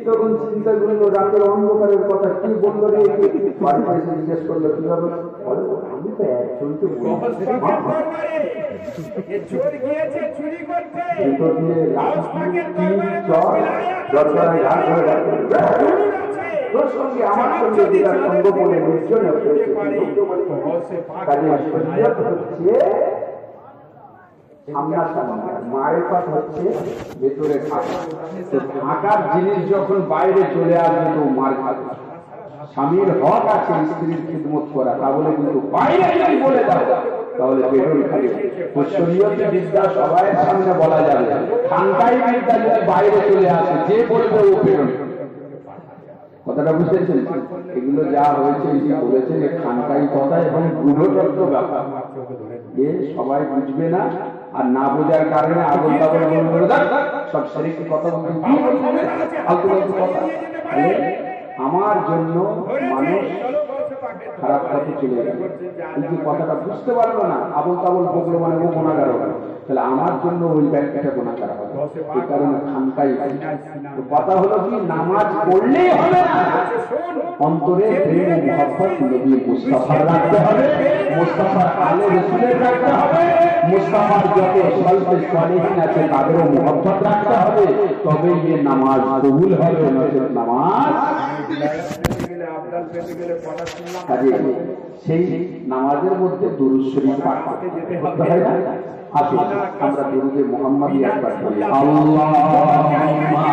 তখন চিন্তা করলো রাতের অন্ধকারের কথা, কি বললো রে? বাড়িতে এসে জিজ্ঞেস করলো কিভাবে? আমি তো একজনকে তোর সঙ্গে আমার সঙ্গে বিরাট সঙ্গ বলে নির্জনে হচ্ছে। মায়ের পাঠ হচ্ছে ভেতরে থাকার জিনিস, যখন বাইরে চলে আসবে তো মার খাবে। স্বামীর হক আছে স্ত্রীর খিদমত করা, তা বলে কিন্তু বাইরে যদি বলে দাও তাহলে বেরোন খাবে। শরীয়তে বিদ্যা সবাই সামনে বলা যাবে, খানকাই বিদ্যা যদি বাইরে চলে আসে, যে বলবে ও বেরোন। কথাটা বুঝতেছেন? এগুলো যা হয়েছে বলেছেন খানকাই কথা এবং গূঢ়তত্ত্ব ব্যাপার, যে সবাই বুঝবে না, আর না বোঝার কারণে আগুন তাবল সব শরীর কথা কথা। আমার জন্য মানুষ খারাপ পথে চলে যাবে, কিন্তু কথাটা বুঝতে পারলো না, আবল তাবল বকলো মানে ও গুণাগার হবে, তাহলে আমার জন্য ওই ব্যক্তিটা গুণাগার হবে। এই কারণে খানকাই কথা হলো কি, নামাজ পড়লেই হবে না, অন্তরে প্রেম ও মহব্বত নবী মুস্তাফার রাখতে হবে, মুস্তাফার আলে রাসূলের রাখতে হবে, মুস্তাফার যত সালফে সালেহিন আছে তাদেরও মহব্বত রাখতে হবে, তবেই এই নামাজ কবুল হবে। নচেত নামাজ সেই নামাজের মধ্যে দুরূদ শরীফ পাঠ করতে হয় না? আসুন আমরা দুরূদে মুহাম্মাদি একবার পড়ি। আল্লাহুম্মা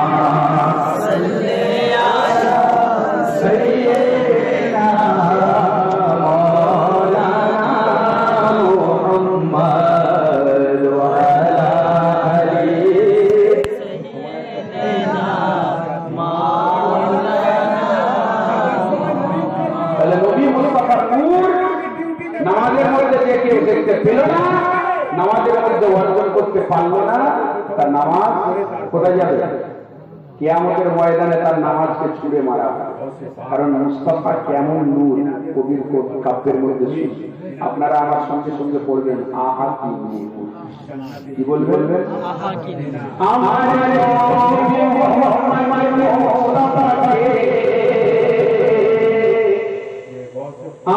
সাল্লি আলা সাইয়্যিদিনা মাওলানা মুহাম্মাদ ওয়া আলা আলি সাইয়্যিদিনা মাওলানা। তাহলে নবী মুস্তাফার নূর নামাজের মধ্যে যে কেউ দেখতে পেল না, পারলো না, তার নামাজ কোথায় যাবে? কিয়ামতের ময়দানে তার নামাজকে ছুঁড়ে মারা হবে। কারণ মুস্তাফা কেমন নূর, কবির কাব্যের মধ্যে শুনছি। আপনারা আমার সঙ্গে সঙ্গে পড়বেন, আহা কি নূর। কি বলবেন? আহা কি নূর। আমার নবী মুহাম্মদ মুস্তাফাকে,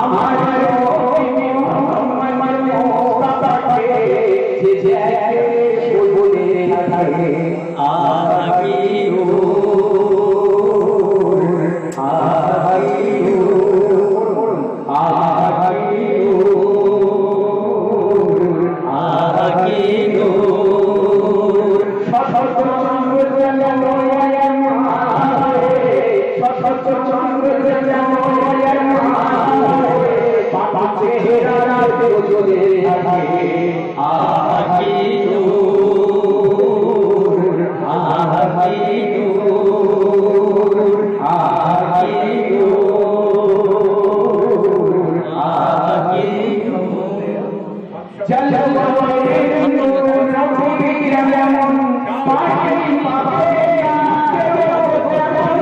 আমার নবী মুহাম্মদ মুস্তাফাকে যে বলে থাকে, আহা কি নূর, আহা কি নূর, আহা কি নূর, আহা কি নূর। শত চন্দ্র যেন মারে, শত চন্দ্র যেন মারে, পাপে হেরা চলে থাকে, আহা কি নূর, আহা কি নূর, আহা কি নূর, আহা কি নূর। জলওয়ায়ে নূর নবী যেমন পাখি পাবে না কেউ যেমন,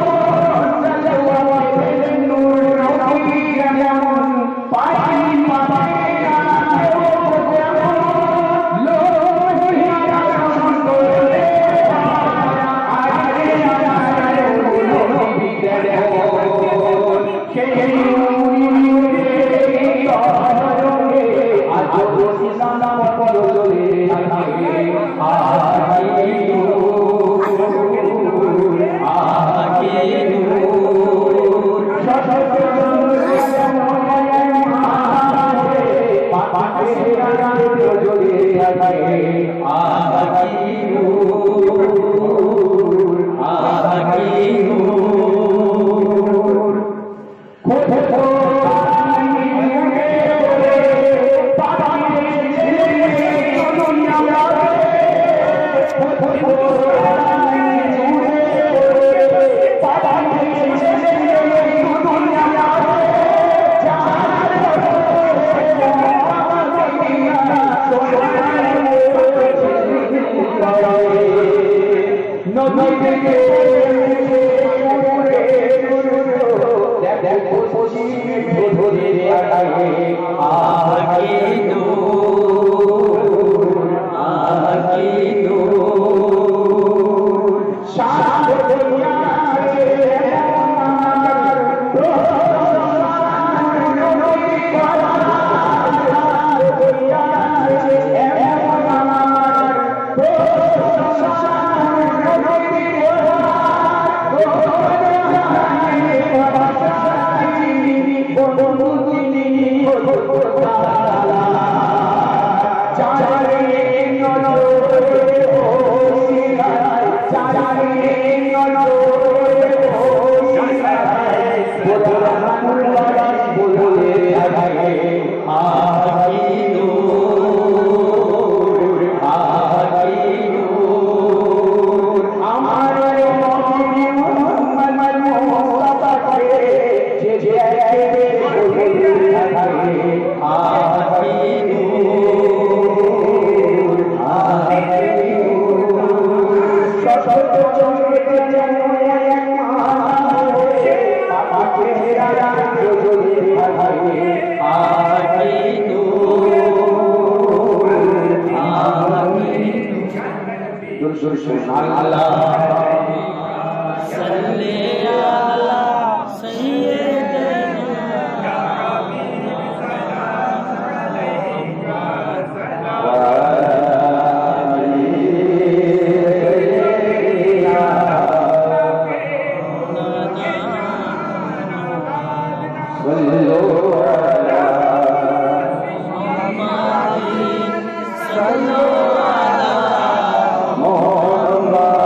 জলওয়ায়ে নূর নবী যেমন পাখি পাবে না কেউ যেমন, লোহিয়া সন্তরে আরে আরে নবী যেমন, সেই নূরে তরঙ্গে আজ বসিলাম পরলোকে থাকে, আহা কি নূর, আহা কি নূর। শত চন্দ্র যেন মারে, পাপে হেরা চলে থাকে, আহা কি নূর, আহা কি নূর। খোদা Muhammad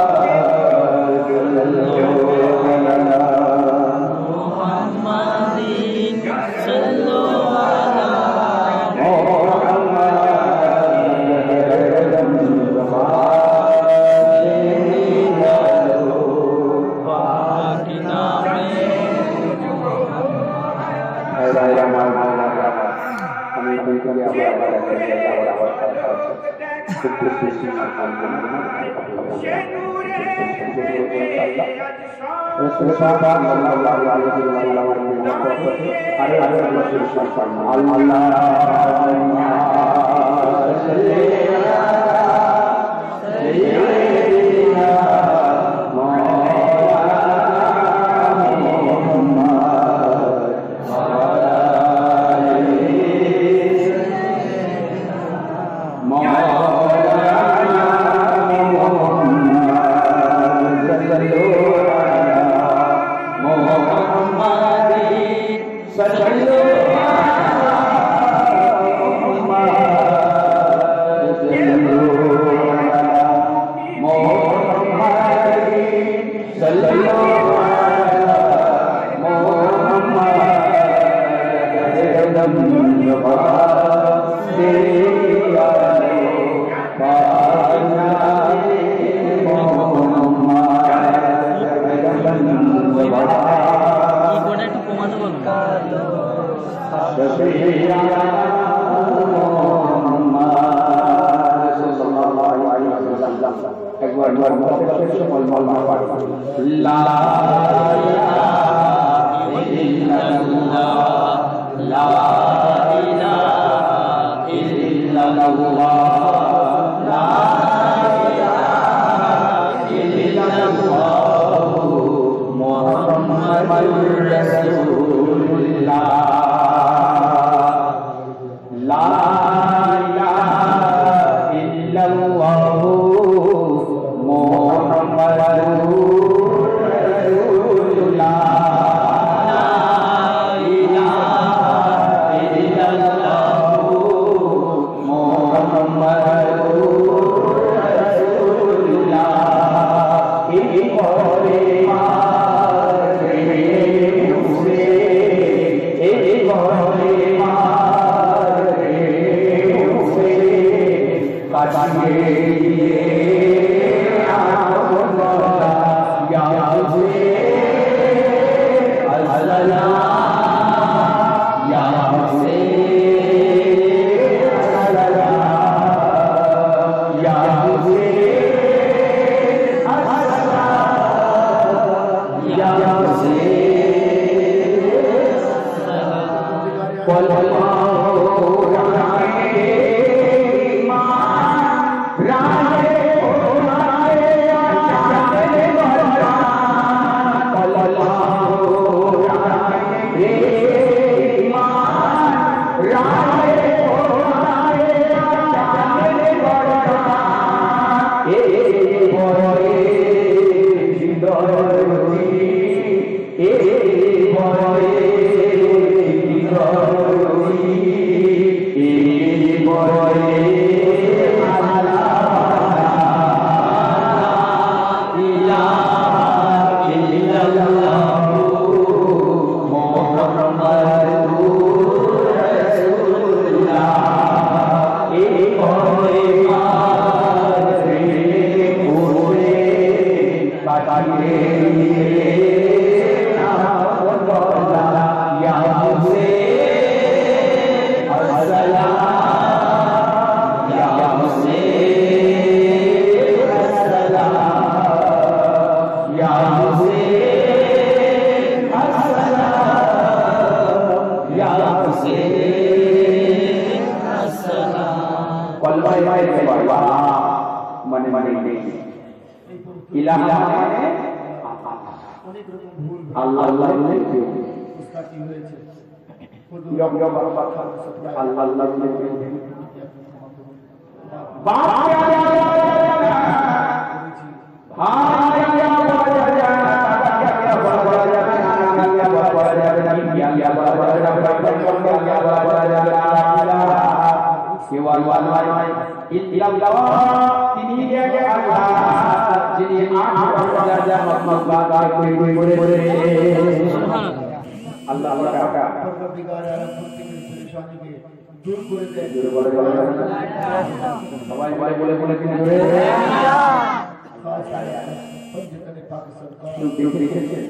पंचतन पाक सरकार কেউ দেখেছেন?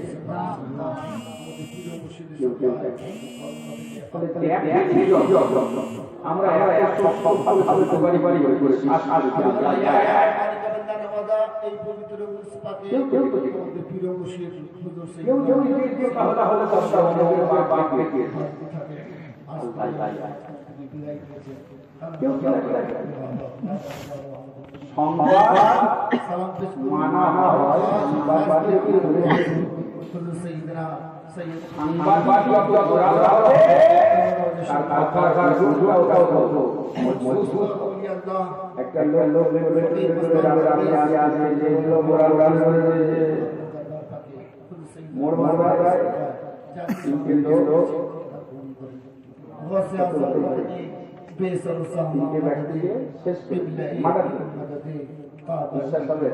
কেউ কেউ আমরা বাড়ি বাড়ি করেছি এই পবিত্র উরস পাকে কেউ কেউ তো পীর মুর্শিদ হুজুর সৈয়দ কেউ কেউ যে কথা হলো কথা নবীর পাক দেখে কেউ কেউ সংবাদ মানা হয় সংবাদবাদীকে ধরে হুজুর সৈয়দনা সৈয়দ সংবাদবাদী যত রাজা হবে তার কথার সুযোগটাও তত মজবুত আল্লাহ একটা লোক আমি আসে যে লোক ওরা মোর মারবায় কিন্তু গসে আজম की बेसर इनके व्यक्ति के शेष पे मदद বিশ্বাস হবে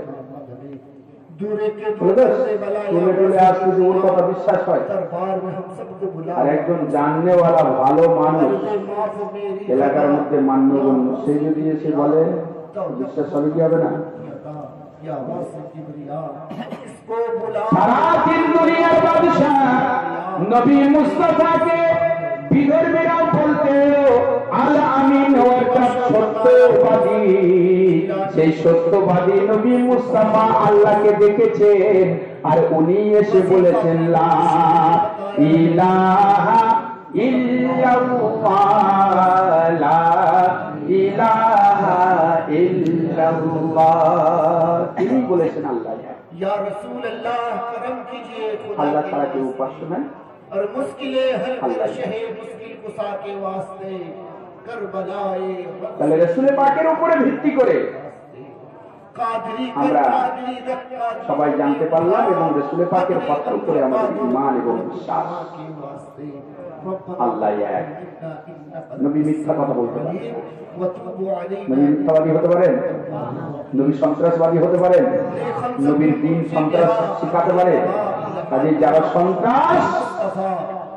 दूरे के তুলে তুলে আসতে যে ওর কথা বিশ্বাস হয় दरबार में हम सबको बुला আর একজন জাননেওয়ালা ভালো মানুষ এলাকার মধ্যে মান্যগণ্য সে যদি এসে বলে বিশ্বাস হবে কি হবে না या वासी किबरिया इसको बुला সারা দিন দুনিয়ার বাদশা নবী মুস্তাফাকে বিধর্মীরাও বলতে আল আমিন অর্থাৎ সত্যবাদী সেই সত্যবাদী নবী মুস্তাফা আল্লাহকে দেখেছেন আর উনি এসে বলেছেন লা ইলাহা ইল্লাল্লাহ লা ইলাহা ইল্লাল্লাহ তিনি বলেছেন আল্লাহ या रसूल अल्लाह करम कीजिए खुदा আল্লাহ के ছাড়া কেউ উপাস্য নাই और मुश्किलें हल कर शहे मुश्किल कुसा के वास्ते करबलाए তাহলে রাসূলের পাকের উপরে ভিত্তি করে कादरी আমরা कादरी दक्का সবাই জানতে পারলাম এবং রাসূলের পাকের কথার উপরে আমাদের ঈমান এবং বিশ্বাস के वास्ते আল্লাহ এক নবী মিথ্যা কথা বলতে পারেন वतबु अलैना নবী মিথ্যাবাদী হতে পারেন নবী সন্ত্রাসবাদী হতে পারেন নবীর দ্বীন সন্ত্রাস শিখাতে পারে কাজে যারা সন্ত্রাস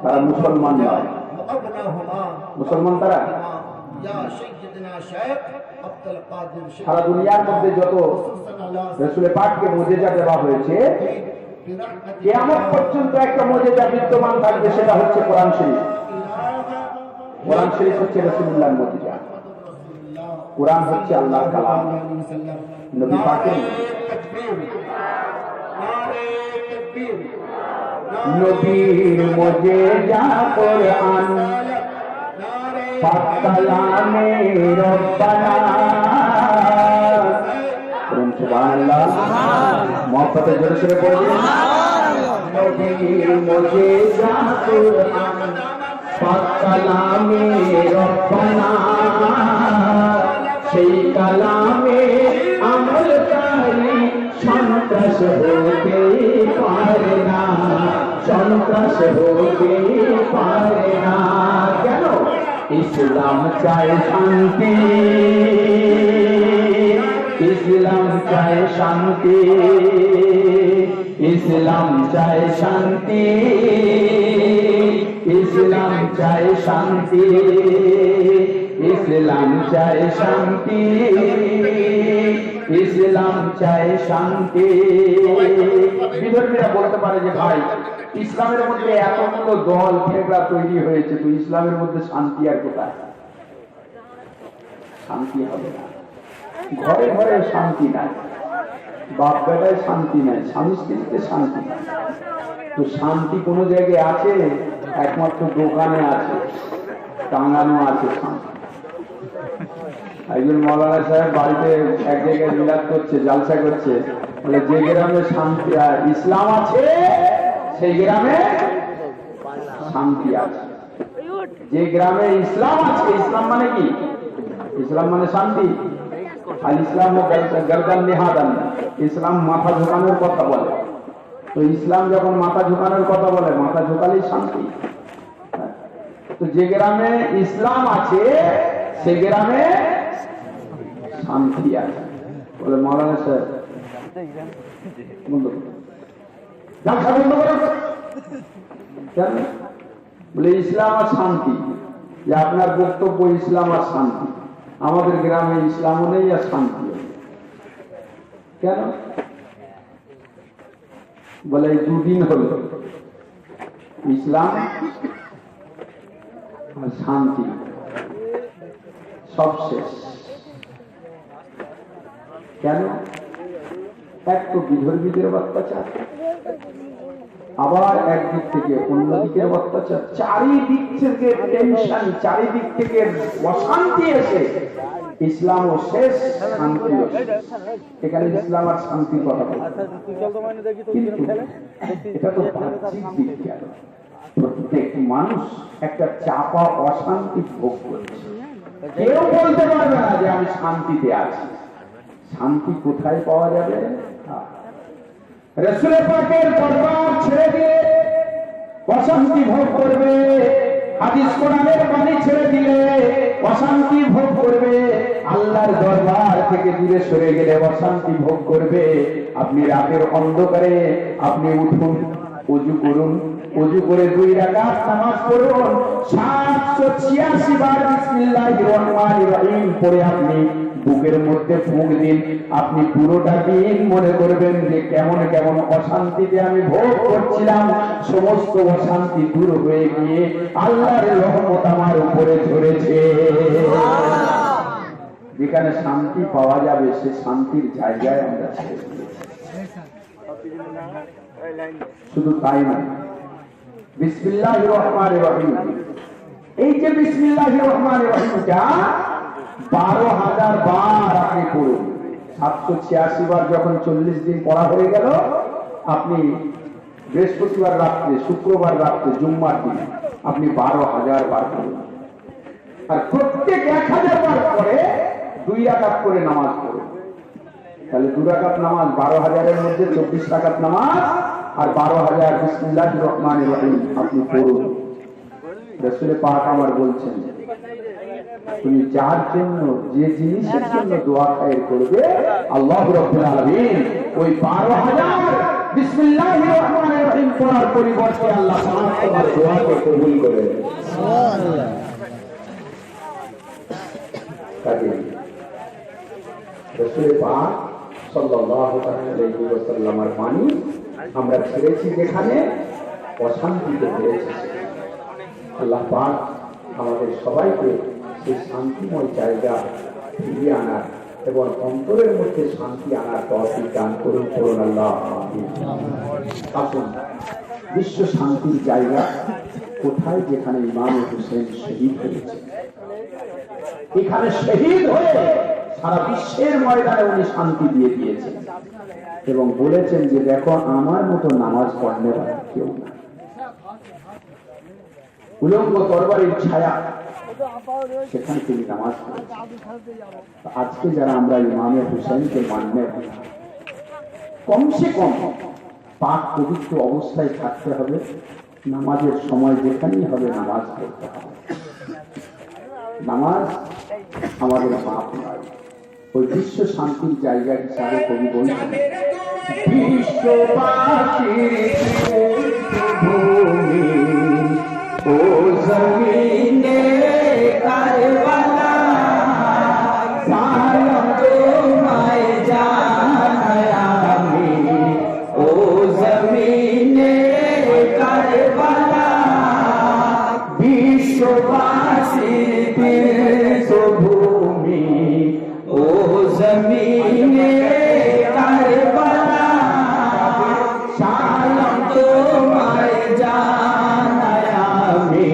তারা মুসলমান নয় وابناهما মুসলমান তারা या सय्यदना शेख अब्दुल कादिर शेख সারা দুনিয়ার মধ্যে যত রাসূলের পাককে মুজিজা দেওয়া হয়েছে কিয়ামত পর্যন্ত একটা মুজিজা বিদ্যমান থাকবে সেটা হচ্ছে কোরআন শরীফ কোরআন শরীফ হচ্ছে রাসূলুল্লাহর মুজিজা কোরআন হচ্ছে আল্লাহর কালাম নবী পাকের নবীর মুজিজা কোরআন পাক কালামে রব্বানা সুবহানাল্লাহ মহব্বতে জোরে জোরে পড়বেন নবীর মুজিজা কোরআন পাক কালামে রব্বানা সেই কালামে আমলকারী সন্ত্রাস হতে পারে না সন্ত্রাস হতে পারে না কেন ইসলাম চায় শান্তি ইসলাম চায় শান্তি ইসলাম চায় শান্তি ইসলাম চায় শান্তি ইসলাম চায় শান্তি ইসলাম চায় শান্তি বিধর্মীরা বলতে পারে যে ভাই ইসলামের মধ্যে এতগুলো দল ফেবরা তৈরি হয়েছে তো ইসলামের মধ্যে শান্তি আর কোথায় শান্তি হবে না ঘরে ঘরে শান্তি নাই বাপ বেটায় শান্তি নাই স্বামী স্ত্রীতে শান্তি নাই তো শান্তি কোন জায়গায় আছে একমাত্র দোকানে আছে টাঙানো আছে শান্তি একজন মৌলানা সাহেব বাড়িতে এক জায়গায় মিলাদ করছে জালসা করছে বলে যে গ্রামে শান্তি ইসলাম আছে সেই গ্রামে শান্তি আছে যে গ্রামে ইসলাম আছে ইসলাম মানে কি ইসলাম মানে শান্তি আর ইসলাম গর্দান নেহাদান ইসলাম মাথা ঝুঁকানোর কথা বলে তো ইসলাম যখন মাথা ঝুঁকানোর কথা বলে মাথা ঝুঁকালেই শান্তি তো যে গ্রামে ইসলাম আছে সে গ্রামে শান্তি আছে বলে মৌলানা সাহেব বন্ধ কেন বলে ইসলাম আর শান্তি যে আপনার বক্তব্য ইসলাম আর শান্তি আমাদের গ্রামে ইসলামও নেই আর শান্তি কেন বলে এই দুদিন হলো ইসলাম আর শান্তি সব শেষ। কেন? এক তো বিধর্মীদের অত্যাচার, আবার একদিক থেকে অন্যদিকের অত্যাচার, চারিদিক থেকে টেনশন, চারিদিক থেকে অশান্তি এসে ইসলামও শেষ, শান্তিও শেষ। এখানে ইসলাম আর শান্তির কথা বলছে, কিন্তু এটা তো বাহ্যিক দিক গেল। প্রত্যেক মানুষ একটা চাপা অশান্তি ভোগ করছে। কেউ বলতে পারবে না যে আমি শান্তিতে আছি। শান্তি কোথায় পাওয়া যাবে? রাসূল পাকের দরবার ছেড়ে দিয়ে অশান্তি ভোগ করবে, হাদিস কোরআনের বাণী ছেড়ে দিলে অশান্তি ভোগ করবে, আল্লাহর দরবার থেকে দূরে সরে গেলে অশান্তি ভোগ করবে। আপনি রাতের অন্ধকারে আপনি উঠুন, ওযু করুন, ওযু করে 2 রাকাত নামাজ পড়ুন, 786 বার বিসমিল্লাহির রহমানির রহিম পড়ে আপনি বুকের মধ্যে ফুঁক দিন। আপনি পুরোটা দিন মনে করবেন যে কেমন কেমন অশান্তিতে আমি ভোগ করছিলাম, সমস্ত অশান্তি দূর হয়ে গিয়ে আল্লাহর রহমত আমার উপরে ঝরেছে। যেখানে শান্তি পাওয়া যাবে সে শান্তির জায়গায় আমরা ছেড়ে দিই। শুধু তাই না, বিসমিল্লাহির রহমানির রহিম, এই যে বিসমিল্লাহির রহমানির রহিমটা 12,000 বার আপনি পড়ুন। 786 বার যখন 40 দিন পড়া হয়ে গেল, আপনি বৃহস্পতিবার রাত্রে, শুক্রবার রাত্রে, জুম্মার দিন আপনি 12,000 বার পড়ুন। আর প্রত্যেক 1000 বার পরে 2 রাকাত করে নামাজ পড়ুন। তাহলে 2 রাকাত নামাজ 12,000-এর মধ্যে 24 রাকাত নামাজ আর 12,000 বিসমিল্লাহির রহমানির রহিম আপনি পড়ুন। রাসূল পাক আমার বলছেন, তুমি যার জন্য যে জিনিসের জন্য দোয়া খায়ের করবে, আল্লাহ রাব্বুল আলামিন ওই 12,000 বিসমিল্লাহির রহমানির রহিম পড়ার পরিবর্তে আল্লাহ পাক তোমার দোয়াকে কবুল করে। সুবহানাল্লাহ। তাকে রাসূল পাক সাল্লাল্লাহু আলাইহি ওয়াসাল্লামের বাণী আমরা ছেড়েছি যেখানে অশান্তিতে পেয়েছি। আল্লাহ পাক আমাদের সবাইকে সেই শান্তিময় জায়গা ফিরিয়ে আনার এবং অন্তরের মধ্যে শান্তি আনার তৌফিক দান করুন। করুন আল্লাহ। আসুন, বিশ্ব শান্তির জায়গা কোথায়? যেখানে ইমাম হোসেন শহীদ হয়েছে। এখানে শহীদ হয়ে সারা বিশ্বের ময়দানে উনি শান্তি দিয়ে দিয়েছেন এবং বলেছেন যে দেখো আমার মতো নামাজ পড়নে কেউ না। উলঙ্গ তরবারির ছায়া, সেখানে তিনি নামাজ পড়েছেন। আজকে যারা আমরা ইমামে হুসাইনকে মান্য, কমসে কম পাক পবিত্র অবস্থায় থাকতে হবে, নামাজের সময় যেখানেই হবে নামাজ পড়তে হবে। নামাজ আমাদের পাপ নয়। ওই বিশ্ব শান্তির জায়গা হিসাবে কবি বলছেন, বিশ্ববাসীর ভূমি ও জমিনে কারবালা, সালাম তোমায় জানাই আমি ও জমিনে কারবালা, বিশ্ববাসীর ভূমি ও জমিনে কারবালা, সালাম তোমায় জানাই আমি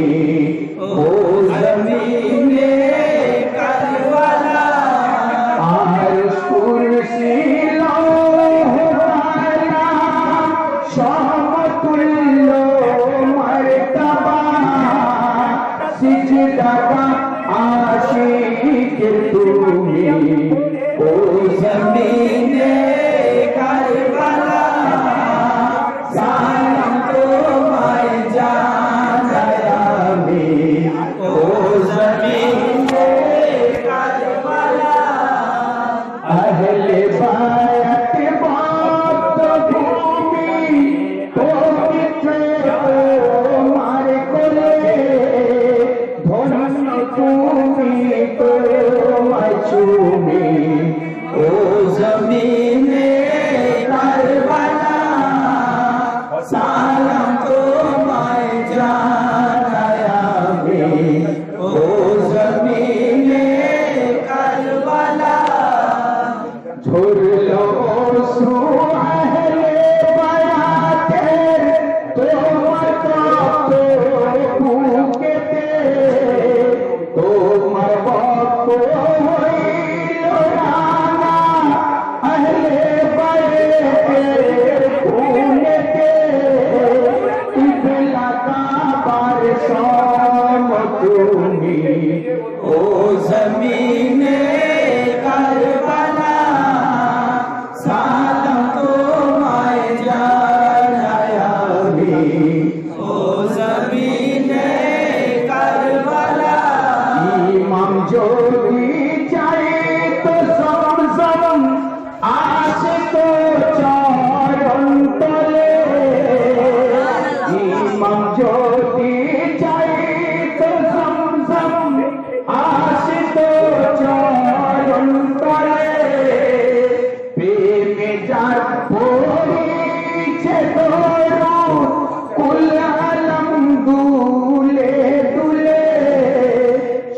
যার পরিচে দরুদ কুল আলম দুলে দুলে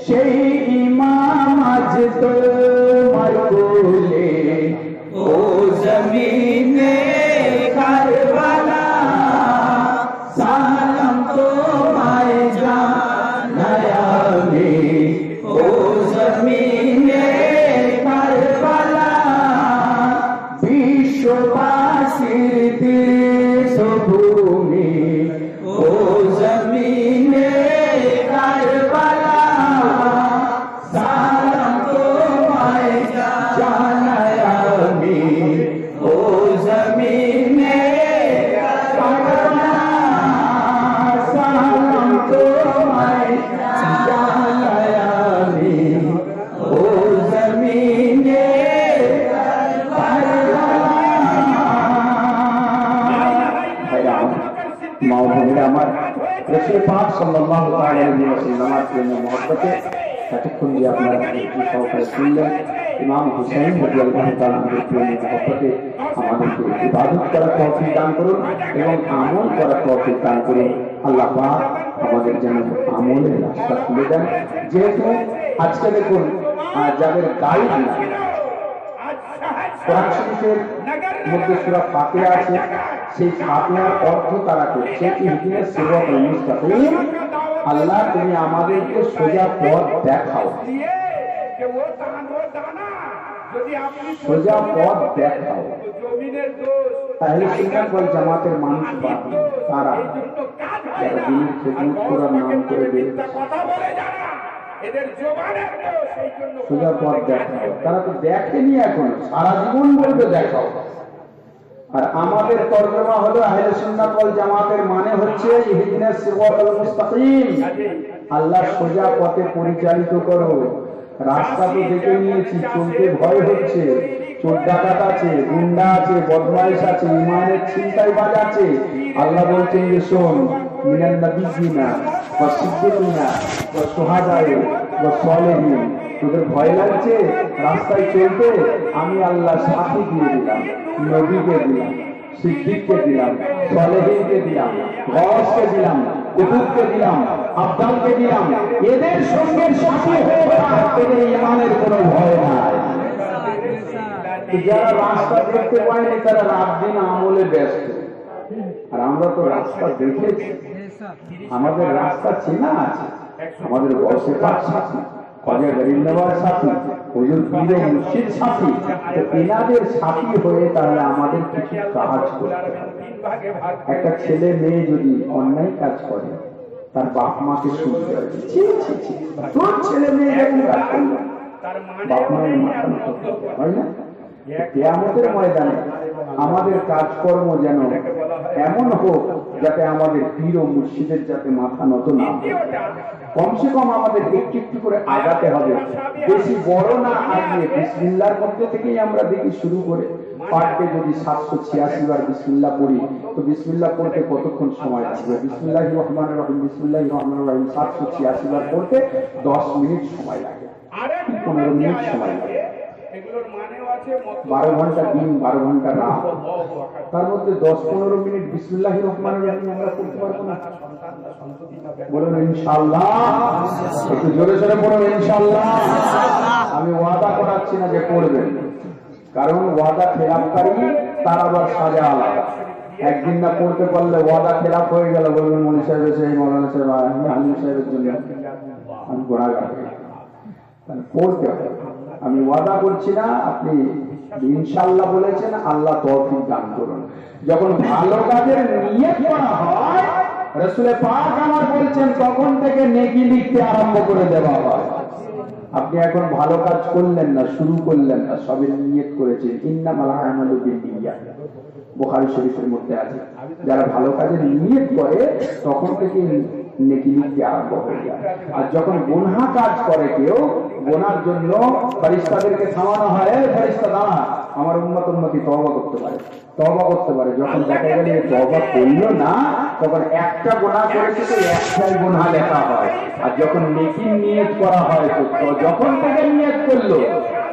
সেই ইমাম আজ তোমার কোলে ও জমিনে কারবালা সালাম তোমায় জানাই আমি ও জমিনে কারবালা বিশ্ববাসীর তীর্থভূমি ও জমিনে কারবালা সালাম তোমায় জানাই আমি ও জমিনে কারবালা সালাম তোমায় জানাই আমি ও জমিনে আমার রাসূল পাক সাল্লাল্লাহু আলাইহি ওয়াসাল্লামের প্রেমে মহব্বতে এতক্ষণ যে আপনারা সহকারে শুনলেন ইমাম হুসাইন রাদিয়াল্লাহু তাআলা আনহুর প্রেমে মহব্বতে আমাদেরকে ইবাদত করার তৌফিক দান করুন এবং আমল করার তৌফিক দান করুন। আল্লাহ পাক আমাদের যেন আমলের রাস্তা খুলে দেন। যেহেতু আজকে দেখুন যাদের গাইড না কোরআন শরীফের মধ্যে সূরা ফাতিহা আছে, সেই ফাতিহার অর্থ তারা করছে ইহদিনাস সিরাতাল মুস্তাকিম, আল্লাহ তুমি আমাদেরকে সোজা পথ দেখাও, সোজা পথ দেখাও। তাহলে সুন্নাত ওয়াল জামাতের মানুষ তারা যারা দিনের খেদমত করার নাম করে বেরিয়েছে সোজা পথ দেখাও, তারা তো দেখেনি এখন, সারা জীবন বলবে দেখাও। আর আমাদের তরজমা হলো আহলে সুন্নাত ওয়াল জামাতের মানে হচ্ছে ইহদিনাস সিরাতাল মুস্তাকিম, আল্লাহ সোজা পথে পরিচালিত করো। রাস্তা তো দেখে নিয়েছি, চলতে ভয় হচ্ছে, চোর ডাকাত আছে, গুন্ডা আছে, বদমাইশ আছে, ইমানের ছিনতাইবাজ আছে। আল্লাহ বলছেন যে শোন, মিনান নাবিয়িনা ওয়া সিদ্দিকিনা ওয়া শুহাদা ওয়া সালিহিন, তোদের ভয় লাগছে রাস্তায় চলতে, আমি আল্লাহ সাথী দিয়ে দিলাম, নবীকে দিলাম, সিদ্দিককে দিলাম, সালেহিনকে দিলাম, গাওসকে দিলাম, কুতুবকে দিলাম, আফদালকে দিলাম, এদের সঙ্গে সাথী হয়ে তোদের ইমানের কোনো ভয় নাই। যারা রাস্তা দেখতে পায়নি তারা রাত দিন আমলে ব্যস্ত, আর আমরা তো রাস্তা দেখেছি, আমাদের রাস্তা চেনা আছে, আমাদের বসে পাক সাথী, খাজা গরিবনওয়াজ সাথী, হুজুর পীর ও মুর্শিদ সাথী, এনাদের সাথী হয়ে তাহলে আমাদের কিছু কাজ করতে হবে। একটা ছেলে মেয়ে যদি অন্যায় কাজ করে তার বাপ মাকে শুনতে হবে, তোর ছেলে মেয়ে বাপ মায়ের মাথা নত হয় না। কিয়ামতের ময়দানে আমাদের কাজকর্ম যেন এমন হোক যাতে আমাদের পীর ও মুর্শিদের যাতে মাথা নত না, কমসে কম আমাদের একটু একটু করে আগাতে হবে, বেশি বড় না আগিয়ে বিসমিল্লাহর মধ্যে থেকেই আমরা দেখি শুরু করে পাঠকে যদি 786 বার বিসমিল্লাহ পড়ি তো বিসমিল্লাহ পড়তে কতক্ষণ সময় লাগবে? বিসমিল্লাহির রহমানির রহিম, বিসমিল্লাহির রহমানির রহিম 786 বার পড়তে 10 মিনিট সময় লাগে, 15 মিনিট সময় লাগে। 12 ঘন্টা দিন, 12 ঘন্টা রাত, তার মধ্যে 10-15 মিনিট বিসমিল্লাহির রহমানির রহিম আমরা পড়তে পারবো না? বলুন ইনশাআল্লাহ, একটু জোরে জোরে পড়ুন ইনশাআল্লাহ। আমি ওয়াদা করাচ্ছি না যে পড়বেন, কারণ ওয়াদা খেলাপকারী তার আবার সাজা আলাদা। একদিন না পড়তে পারলে ওয়াদা খেলাপ হয়ে গেল, বলবেন মৌলী সাহেব এসে মৌলানা সাহেব আলিম সাহেবের জন্য আমি গোড়াগাড় তাহলে পড়তে হবে। আমি ওয়াদা করছি না, আপনি ইনশাআল্লাহ বলেছেন, আল্লাহ তৌফিক দান করুন। যখন ভালো কাজের নিয়ত করা হয়, রাসূল পাক আমার বলছেন, তখন থেকে নেকি লিখতে আরম্ভ করে দেওয়া হয়। আপনি এখন ভালো কাজ করলেন না, শুরু করলেন না, সবে নিয়ত করেছেন, ইন্নামাল আমালু বিন্নিয়াত, বুখারী শরীফের মধ্যে আছে। যারা ভালো কাজের নিয়ত করে তখন থেকে নেকি লিখতে আরম্ভ হয়ে যায়। আর যখন গুনাহ কাজ করে কেউ, গুনার জন্য ফেরেশতাদেরকে থামানো হয়, ফেরেশতা দাঁড়া, আমার উম্মতি তওবা করতে পারে, তওবা করতে পারে। যখন দেখা গেল তওবা করলো না, তখন একটা গুনাহ করেছে তো একটাই গুনাহ লেখা হয়। আর যখন নেকি নিয়ত করা হয়, তো যখন থেকে নিয়ত করলো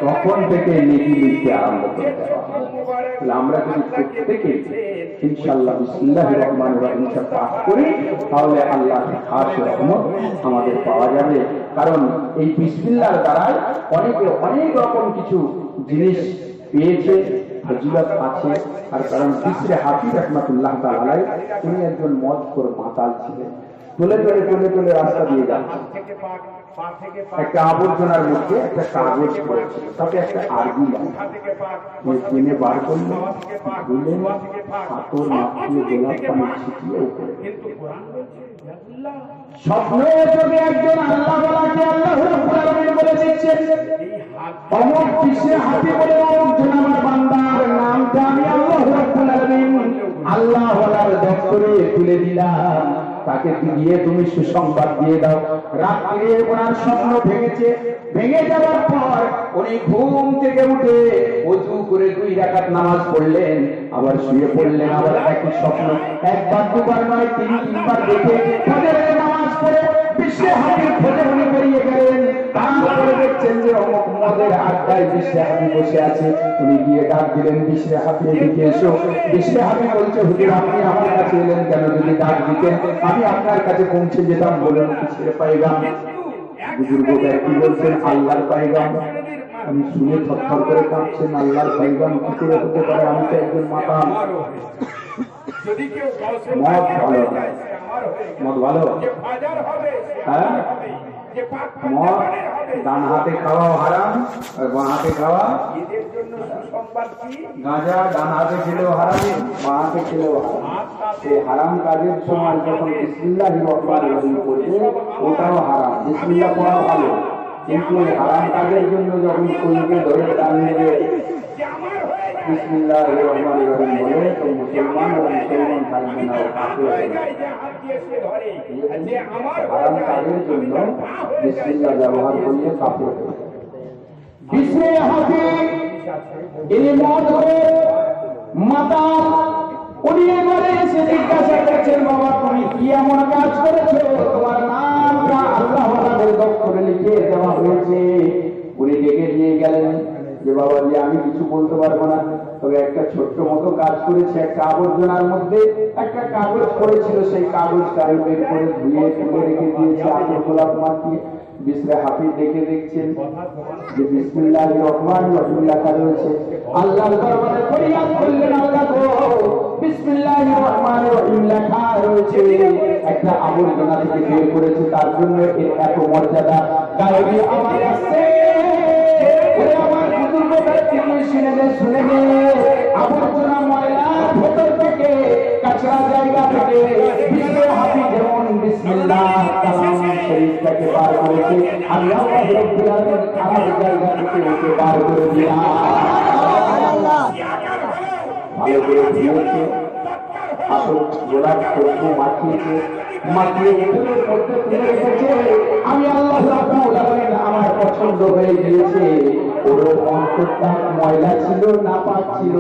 তখন থেকে নেকি লিখতে আরম্ভ করে দেওয়া হয়। তাহলে আমরা যদি প্রত্যেকে ইনশাআল্লাহ বিসমিল্লাহির রহমানির রহিম পাঠ করি তাহলে আল্লাহর খাস রহমত আমাদের পাওয়া যাবে। কারণ এই বিসমিল্লাহর দ্বারাই অনেকে অনেক রকম কিছু জিনিস পেয়েছে, ফজিলত আছে। আর কারণ বিশরে হাফিজ রহমাতুল্লাহ তাআলা আলাইহি উনি একজন মদখোর মাতাল ছিলেন, তোলে রাস্তা দিয়ে যাচ্ছেন, একটা আবর্জনার মধ্যে একটা কাগজ পড়েছিল, তাতে একটা আরবি টেনে বার করলেন, ধুলেন, পাথর মাখিয়ে গোলাপ পানি ছিটিয়ে উপরে। স্বপ্নের যোগে একজন আল্লাহ বলাকে আল্লাহ রাব্বুল আলামিন বলে দিচ্ছেন, অমুক বিশরে হাফিজ বলে একজন আমার বান্দার নামটা আমি আল্লাহ রাব্বুল আলামিন আল্লাহ ওয়ালার দপ্তরে তুলে দিলাম, তাকে দিয়ে তুমি সুসংবাদ দিয়ে দাও। রাত্রে ওনার স্বপ্ন ভেঙেছে, ভেঙে যাওয়ার পর উনি ঘুম থেকে উঠে ওযু করে 2 রাকাত নামাজ পড়লেন, আবার শুয়ে পড়লেন, আবার একই স্বপ্ন একবার দুবার নয় 3-3 বার দেখে ফজরের নামাজ পড়ে বিশরে হাফিজ ফজর উনি বেরিয়ে গেলেন। তারপরে দেখছেন যে অমুক মদের আড্ডায় বিশরে হাফিজ বসে আছে, উনি গিয়ে ডাক দিলেন, বিশরে হাফিজ এদিকে এসো। বিশরে হাফিজ বলছে, হুজুর আপনি আমার কাছে এলেন কেন? যদি ডাক দিতেন আমি আপনার কাছে পৌঁছে যেতাম। বলেন কিসের পায়গাম? বুজুর্গ ব্যক্তি বলছেন, আল্লাহর পায়গাম। আমি শুনে থরথর করে কাঁপছেন, আল্লাহর পায়গাম কি করে হতে পারে? আমি তো একজন মাতাল। মদ ভালো, হ্যাঁ, মদ ডান হাতে খাওয়া হারাম আর বাঁ হাতে খাওয়া, গাঁজা ডান হাতে খেলেও হারাম বাঁ হাতে খেলেও হারাম। সেই হারাম কাজের সময় যখন বিসমিল্লাহির রহমানির রহিম পড়বে ওটাও হারাম। বিসমিল্লাহ পড়া ভালো, কিন্তু হারাম কাজের জন্য যখন কোনকে ধরে টান নেবে বিসমিল্লাহির রহমানির রহিম বলে, তো মুসলমান ও মুসলমান থাকবে না, ও কাফের হবে। হারাম কাজের জন্য বিসমিল্লাহ ব্যবহার করলে কাফের হবে। বিশরে হাফিজ এই মদখোর মাতাল, উনি এবারে এসে জিজ্ঞাসা করছেন, বাবা তুমি কি এমন কাজ করেছো? তোমার নামটা আল্লাহ ওয়ালাদের দপ্তরে লিখে দেওয়া হয়েছে। উনি ডেকে নিয়ে গেলেন যে বাবাজি আমি কিছু বলতে পারবো না, তবে একটা ছোট্ট মতো কাজ করেছে। একটা আবর্জনার মধ্যে একটা কাগজ পড়েছিল, সেই কাগজটা বের করে ধুয়ে তুলে রেখে দিয়েছে আতর গোলাপ মাখিয়ে। বিশরে হাফিজ দেখে দেখছেন যে বিসমিল্লাহির রহমানির রহিম লেখা রয়েছে। আল্লাহর দরবারে ফরিয়াদ করলেন, আল্লাহ গো বিসমিল্লাহির রহমানির রহিম লেখা রয়েছে, একটা আবর্জনা থেকে বের করেছে, তার জন্য এর এত মর্যাদা। গায়বী আমার কাছে ওরে আমার বুজুর্গ ব্যক্তি শুনে নে আবর্জনা ময়লা ভেতর থেকে কাঁচা জায়গা থেকে বিশরে হাফিজ যেমন বিসমিল্লাহ কালাম শরীফটাকে বার করেছে, আমি আল্লাহ রাব্বুল আলামিন আমার জায়গা থেকে ওকে বার করে দিলাম। ভালো করে দিয়েছে, আসল গোলাপ সবজি মাখিয়েছে, মাখিয়ে উঠোনের মধ্যে তুলে রেখেছে। আমি আল্লাহ রাব্বুল আলামিন আমার পছন্দ হয়ে গিয়েছে। ওর অন্তরটা ময়লা ছিল, নাপাক ছিল,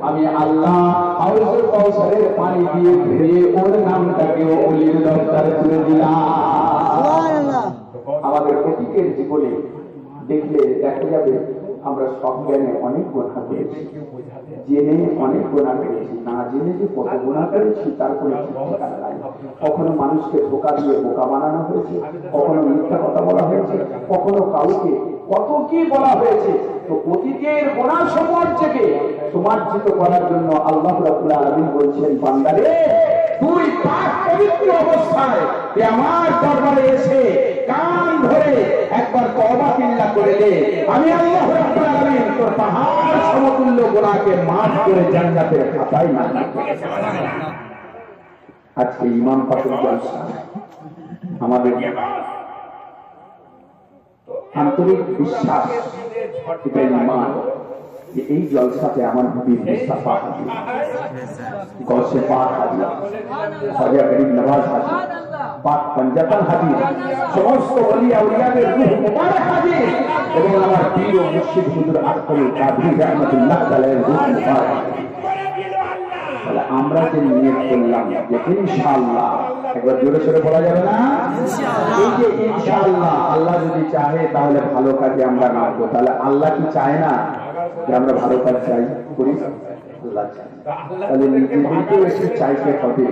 আমি আল্লাহ হাউজুল কাউসারের পানি দিয়ে ধুয়ে ওর নামটাকে ওলির দপ্তরে তুলে দিলাম। আমাদের অতীতের জীবনে দেখলে দেখা যাবে আমরা সজ্ঞানে অনেক গুনাহ করেছি, জেনে অনেক গুনাহ করেছি, না জেনে যে কত গুনাহ করেছি তার কোনো ঠিকানা নাই। কখনো মানুষকে ধোঁকা দিয়ে বোকা বানানো হয়েছে, কখনো মিথ্যা কথা বলা হয়েছে, কখনো কাউকে কত কি বলা হয়েছে। তো অতীতের গুনাহ সমাজকে সমার্জিত করার জন্য আল্লাহ রাব্বুল আলামিন বলছেন, বান্দারে তুই পাক পবিত্র অবস্থায় আমার দরবারে এসে কান ধরে একবার তওবা কিল্লা করে দে, আমি আল্লাহ রাব্বুল আলামিন তোর পাহাড় সমতুল্য গুনাহকে মাফ করে জান্নাতের খাতায় নাম লিখে দেব। আজকে ইমাম পাকের জলসা আমাদের আন্তরিক বিশ্বাস, এটা ইমান যে এই জলসাতে আমার হাবিব মুস্তাফা হাজির, গৌসে পাক হাজির, খাজা গরিব নওয়াজ হাজির, পাক পঞ্জাতন হাজির, সমস্ত ওলি আউলিয়াদের রূহ মুবারক হাজির, এবং আমার পীর ও মুর্শিদ হুজুর আব্দুল কাদের রাহমাতুল্লাহ আলাইহির রূহ মুবারক হাজির। তাহলে আমরা যে নিয়ত করলাম যে ইনশাআল্লাহ, একবার জোরে সোরে বলা যাবে না? এই যে ইনশাআল্লাহ, আল্লাহ যদি চাহে তাহলে ভালো কাজে আমরা নামবো। তাহলে আল্লাহ কি চায় না যে আমরা ভালো কাজ চাই করি? আল্লাহ চায়। তাহলে নিজেদেরকেও একটু চাইতে হবে।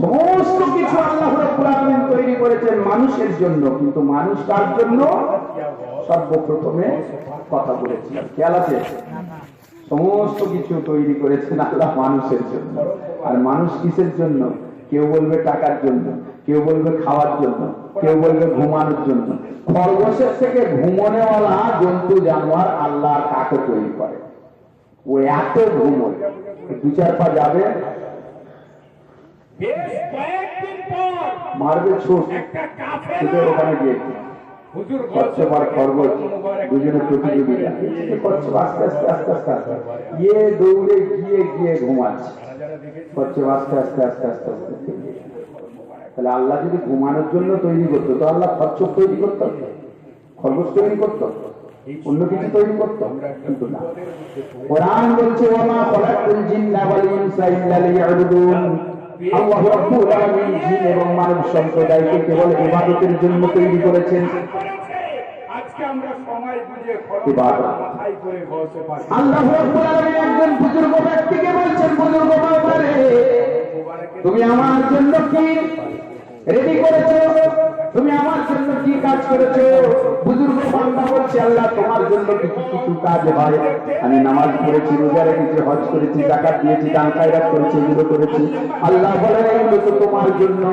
সমস্ত কিছু আল্লাহ রাব্বুল আলামিন তৈরি করেছেন মানুষের জন্য, কিন্তু মানুষ কার জন্য? সর্বপ্রথমে কথা বলেছিলাম, খেয়াল আছে? সমস্ত কিছু তৈরি করেছেন আল্লাহ মানুষের জন্য। আর মানুষ কিসের জন্য? কেউ বলবে টাকার জন্য, কেউ বলবে খাওয়ার জন্য, কেউ বলবে ঘুমানোর জন্য। খরগোশের থেকে ঘুমনেওয়ালা জন্তু জানোয়ার আল্লাহ কাকে তৈরি করে? ও এত ঘুমোয়, দু চার পা যাবে মারবে ছুট, ওখানে গিয়ে কচ্ছপ খরগোশ দুজনে প্রতিযোগিতা কচ্ছপ আস্তে আস্তে আস্তে আস্তে আস্তে গিয়ে দৌড়ে গিয়ে গিয়ে ঘুমাচ্ছে, কচ্ছপ আস্তে আস্তে আস্তে আস্তে আস্তে। তাহলে আল্লাহ যদি ঘুমানোর জন্য তৈরি করতো তো আল্লাহ কচ্ছপ তৈরি করতো, খরগোশ তৈরি করতো, অন্য কিছু তৈরি করতো? কিন্তু না। কোরআন বলছে ওমা খালাকুল জিন্না ওয়াল ইনসা ইল্লা লিয়াবুদুন, আল্লাহ রাব্বুল আলামিন জিন এবং মানব সম্প্রদায়কে কেবল ইবাদতের জন্য তৈরি করেছেন। আজকে আমরা সময় বুঝে ইবাদত মাথায় করে বসে পারি। আল্লাহ রাব্বুল আলামিন একজন বুজুর্গ ব্যক্তিকে বলছেন, বুজুর্গ বাবা রে, তুমি আমার জন্য কি রেডি করেছো? তুমি আমার জন্য কি কাজ করেছো? বুজুর্গ বান্দা বলছে, আল্লাহ তোমার জন্য কিছু কিছু কাজ হয়। আমি নামাজ পড়েছি, রোজা রেখেছি, হজ করেছি, যাকাত দিয়েছি, দান খায়রাত করেছি, এগুলো করেছি। আল্লাহ বলেন এগুলো তো তোমার জন্য,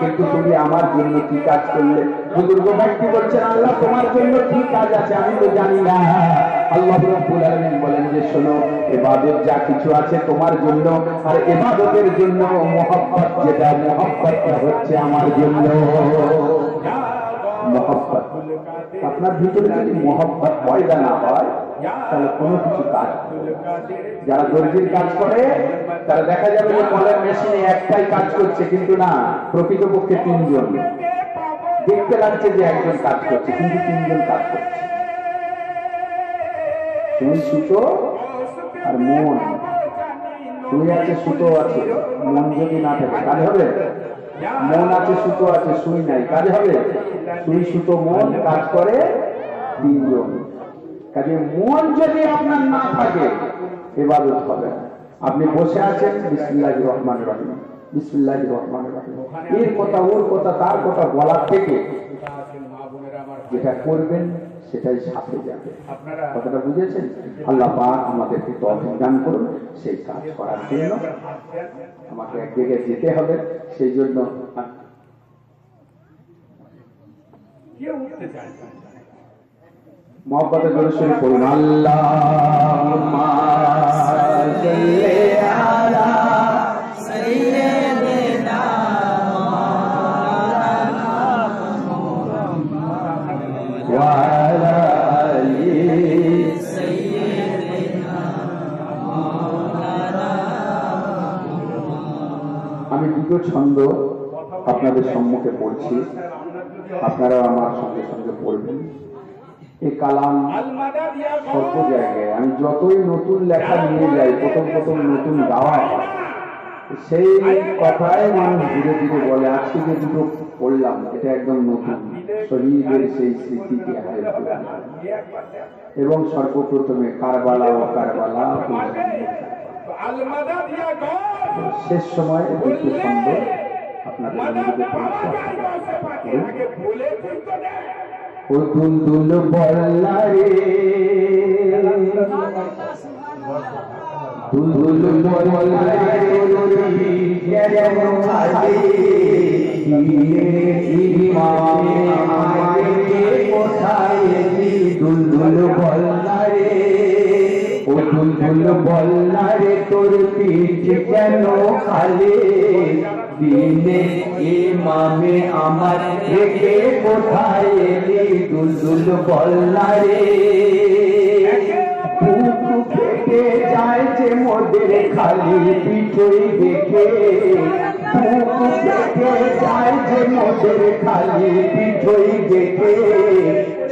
কিন্তু তুমি আমার জন্য কি কাজ করলে? বুজুর্গ ব্যক্তি বলছেন, আল্লাহ তোমার জন্য কি কাজ আছে আমি তো জানি না। আল্লাহ রাব্বুল আলামিন বলেন যে শোনো, ইবাদত যা কিছু আছে তোমার জন্য, আর ইবাদতের জন্য মহব্বত, যেটা মহব্বতটা হচ্ছে আমার জন্য। মহব্বত, আপনার ভিতরে যদি মহব্বত পয়দা না হয় তাহলে কোনো কিছু কাজ হবে না। যারা দর্জির কাজ করে তারা দেখা যাবে যে কলের মেশিনে একটাই কাজ করছে, কিন্তু না, প্রকৃতপক্ষে তিনজন। দেখতে লাগছে যে একজন কাজ করছে, কিন্তু তিনজন কাজ করছে। সুই, সুতো আর মন। সুই আছে, সুতো আছে, মন যদি না থাকে কাজ হবে? মন আছে, সুতো আছে, সুই নাই, কাজ হবে? সুই, সুতো, মন কাজ করে তিনজন। কাজে মন যদি আপনার না থাকে ইবাদত হবে না। আপনি বসে আছেন, বিসমিল্লাহির রহমানির রহিম, বিসমিল্লাহির রহমানির রহিম, এর কথা ওর কথা তার কথা বলার থেকে যেটা করবেন সেটাই সাথে যাবে। কথাটা বুঝেছেন? আল্লাহ পাক আমাদেরকে তৌফিক দান করুন সেই কাজ করার জন্য। আমাকে এক জায়গায় যেতে হবে, সেই জন্য মহব্বতে জোরে সরে পড়ুন, আল্লাহুম্মা সাল্লি আলা সাইয়্যিদিনা মাওলানা ওয়া আলা আলি সাইয়্যিদিনা মাওলানা। আমি দুটো ছন্দ আপনাদের সম্মুখে পড়ছি, আপনারা আমার সঙ্গে সঙ্গে পড়বেন। এই কালাম সর্ব জায়গায় আমি যতই নতুন লেখা নিয়ে যাই, প্রথম প্রথম নতুন গাওয়া হয়, সেই কথায় মানুষ ধীরে ধীরে বলে আজকে যে দুটো পড়লাম এটা একদম নতুন, শহীদের সেই স্মৃতিকে হারিয়ে ফেলা। এবং সর্বপ্রথমে কারবালা ও কারবালা, শেষ সময় দুটো ছন্দ আপনাদের অনুরোধে পড়ছি। ও দুলদুল বল্লা রে, দুলদুল বল্লা রে, কেন খালি ইমামে আমাকে কোথায় দি? দুলদুল বল্লা রে, ও দুলদুল বল্লা রে, তোর পিঠ কেন খালি? দিনে ইমামে আমার রেখে কোথায় এলি? দুলদুল বল্লা রে, বুক ফেটে যায় যে মোদের খালি পিঠই দেখে, বুক ফেটে যায় যে মোদের খালি পিঠই দেখে।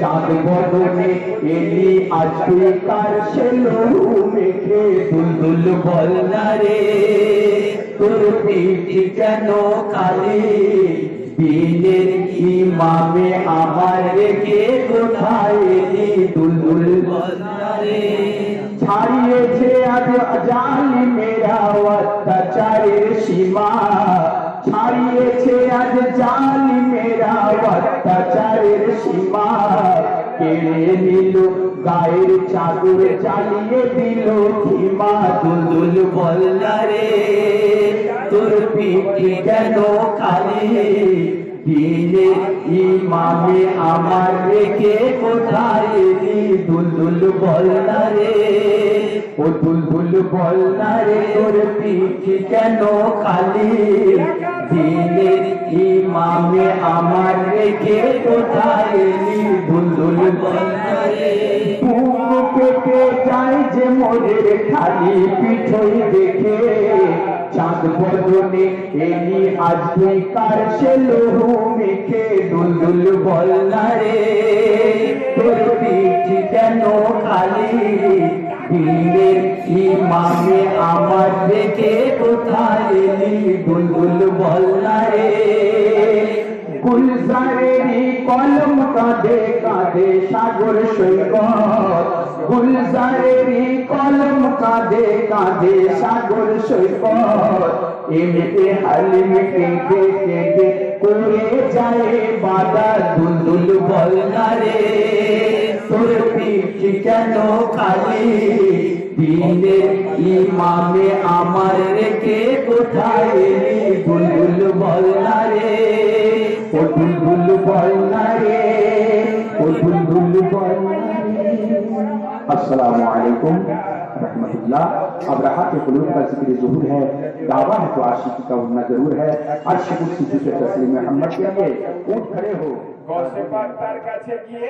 চাঁদ বদনে এলি আজ তুই কার সে লহু মেখে? দুলদুল বল্লা রে, তোর পিঠ কেন খালি? দিনের ইমামে আমার রেখে কোথায় এলি? দুলদুল বল্লা রে, ছাড়িয়েছে জালিমেরা অত্যাচারের সীমা, ছাড়িয়েছে আজ জালিমেরা অত্যাচারের সীমা। কেড়ে নিল গায়ের চাদর, জ্বালিয়ে দিল খিমা। দুলদুল বলনা রে তোর পিঠে কেন খালি, দিনের ইমামে আমার রেখে কোথায় এলি। দুলদুল বলনা রে ও দুলদুল বলনা রে তোর পিঠে কেন খালি, দিনের ইমামে আমার রেখে কোথায় এলি। দুলদুল বলনা রে বুক পেটে যায় যে মোরের খালি পিঠই দেখে, চাঁদ বদনে এলি আজকে কার সে লহু মেখে। দুলদুল বলনা রে তোর পিঠে কেন খালি, দিনের ইমামে আমার রেখে কোথায় এলি। দুলদুল বলনা রে গুলজারেরই কলম কাঁদে কাঁদে সাগর সৈকত, গুলজারেরই কলম কাঁদে কাঁদে সাগর সৈকত। এমনিতে হালিম কেঁদে কেঁদে করে যায় বাদা। দুলদুল বলনা রে তোর পিঠে কেন খালি, দিনের ইমামে আমার রেখে কোথায় এলি। দুলদুল বলনা রে ও দুলদুল বলনা রে ও দুলদুল বলনা রে। अस्सलामु अलैकुम रहमतुल्लाह। अब राहत कुलूब का जिक्र ज़रूर है, दावा है तो आशिकी का उड़ना जरूर है। अर्श कुर्सी दूसरे तस्लीम मोहम्मद के लिए उठ खड़े हो। गौसे पाक तार काछे गিয়ে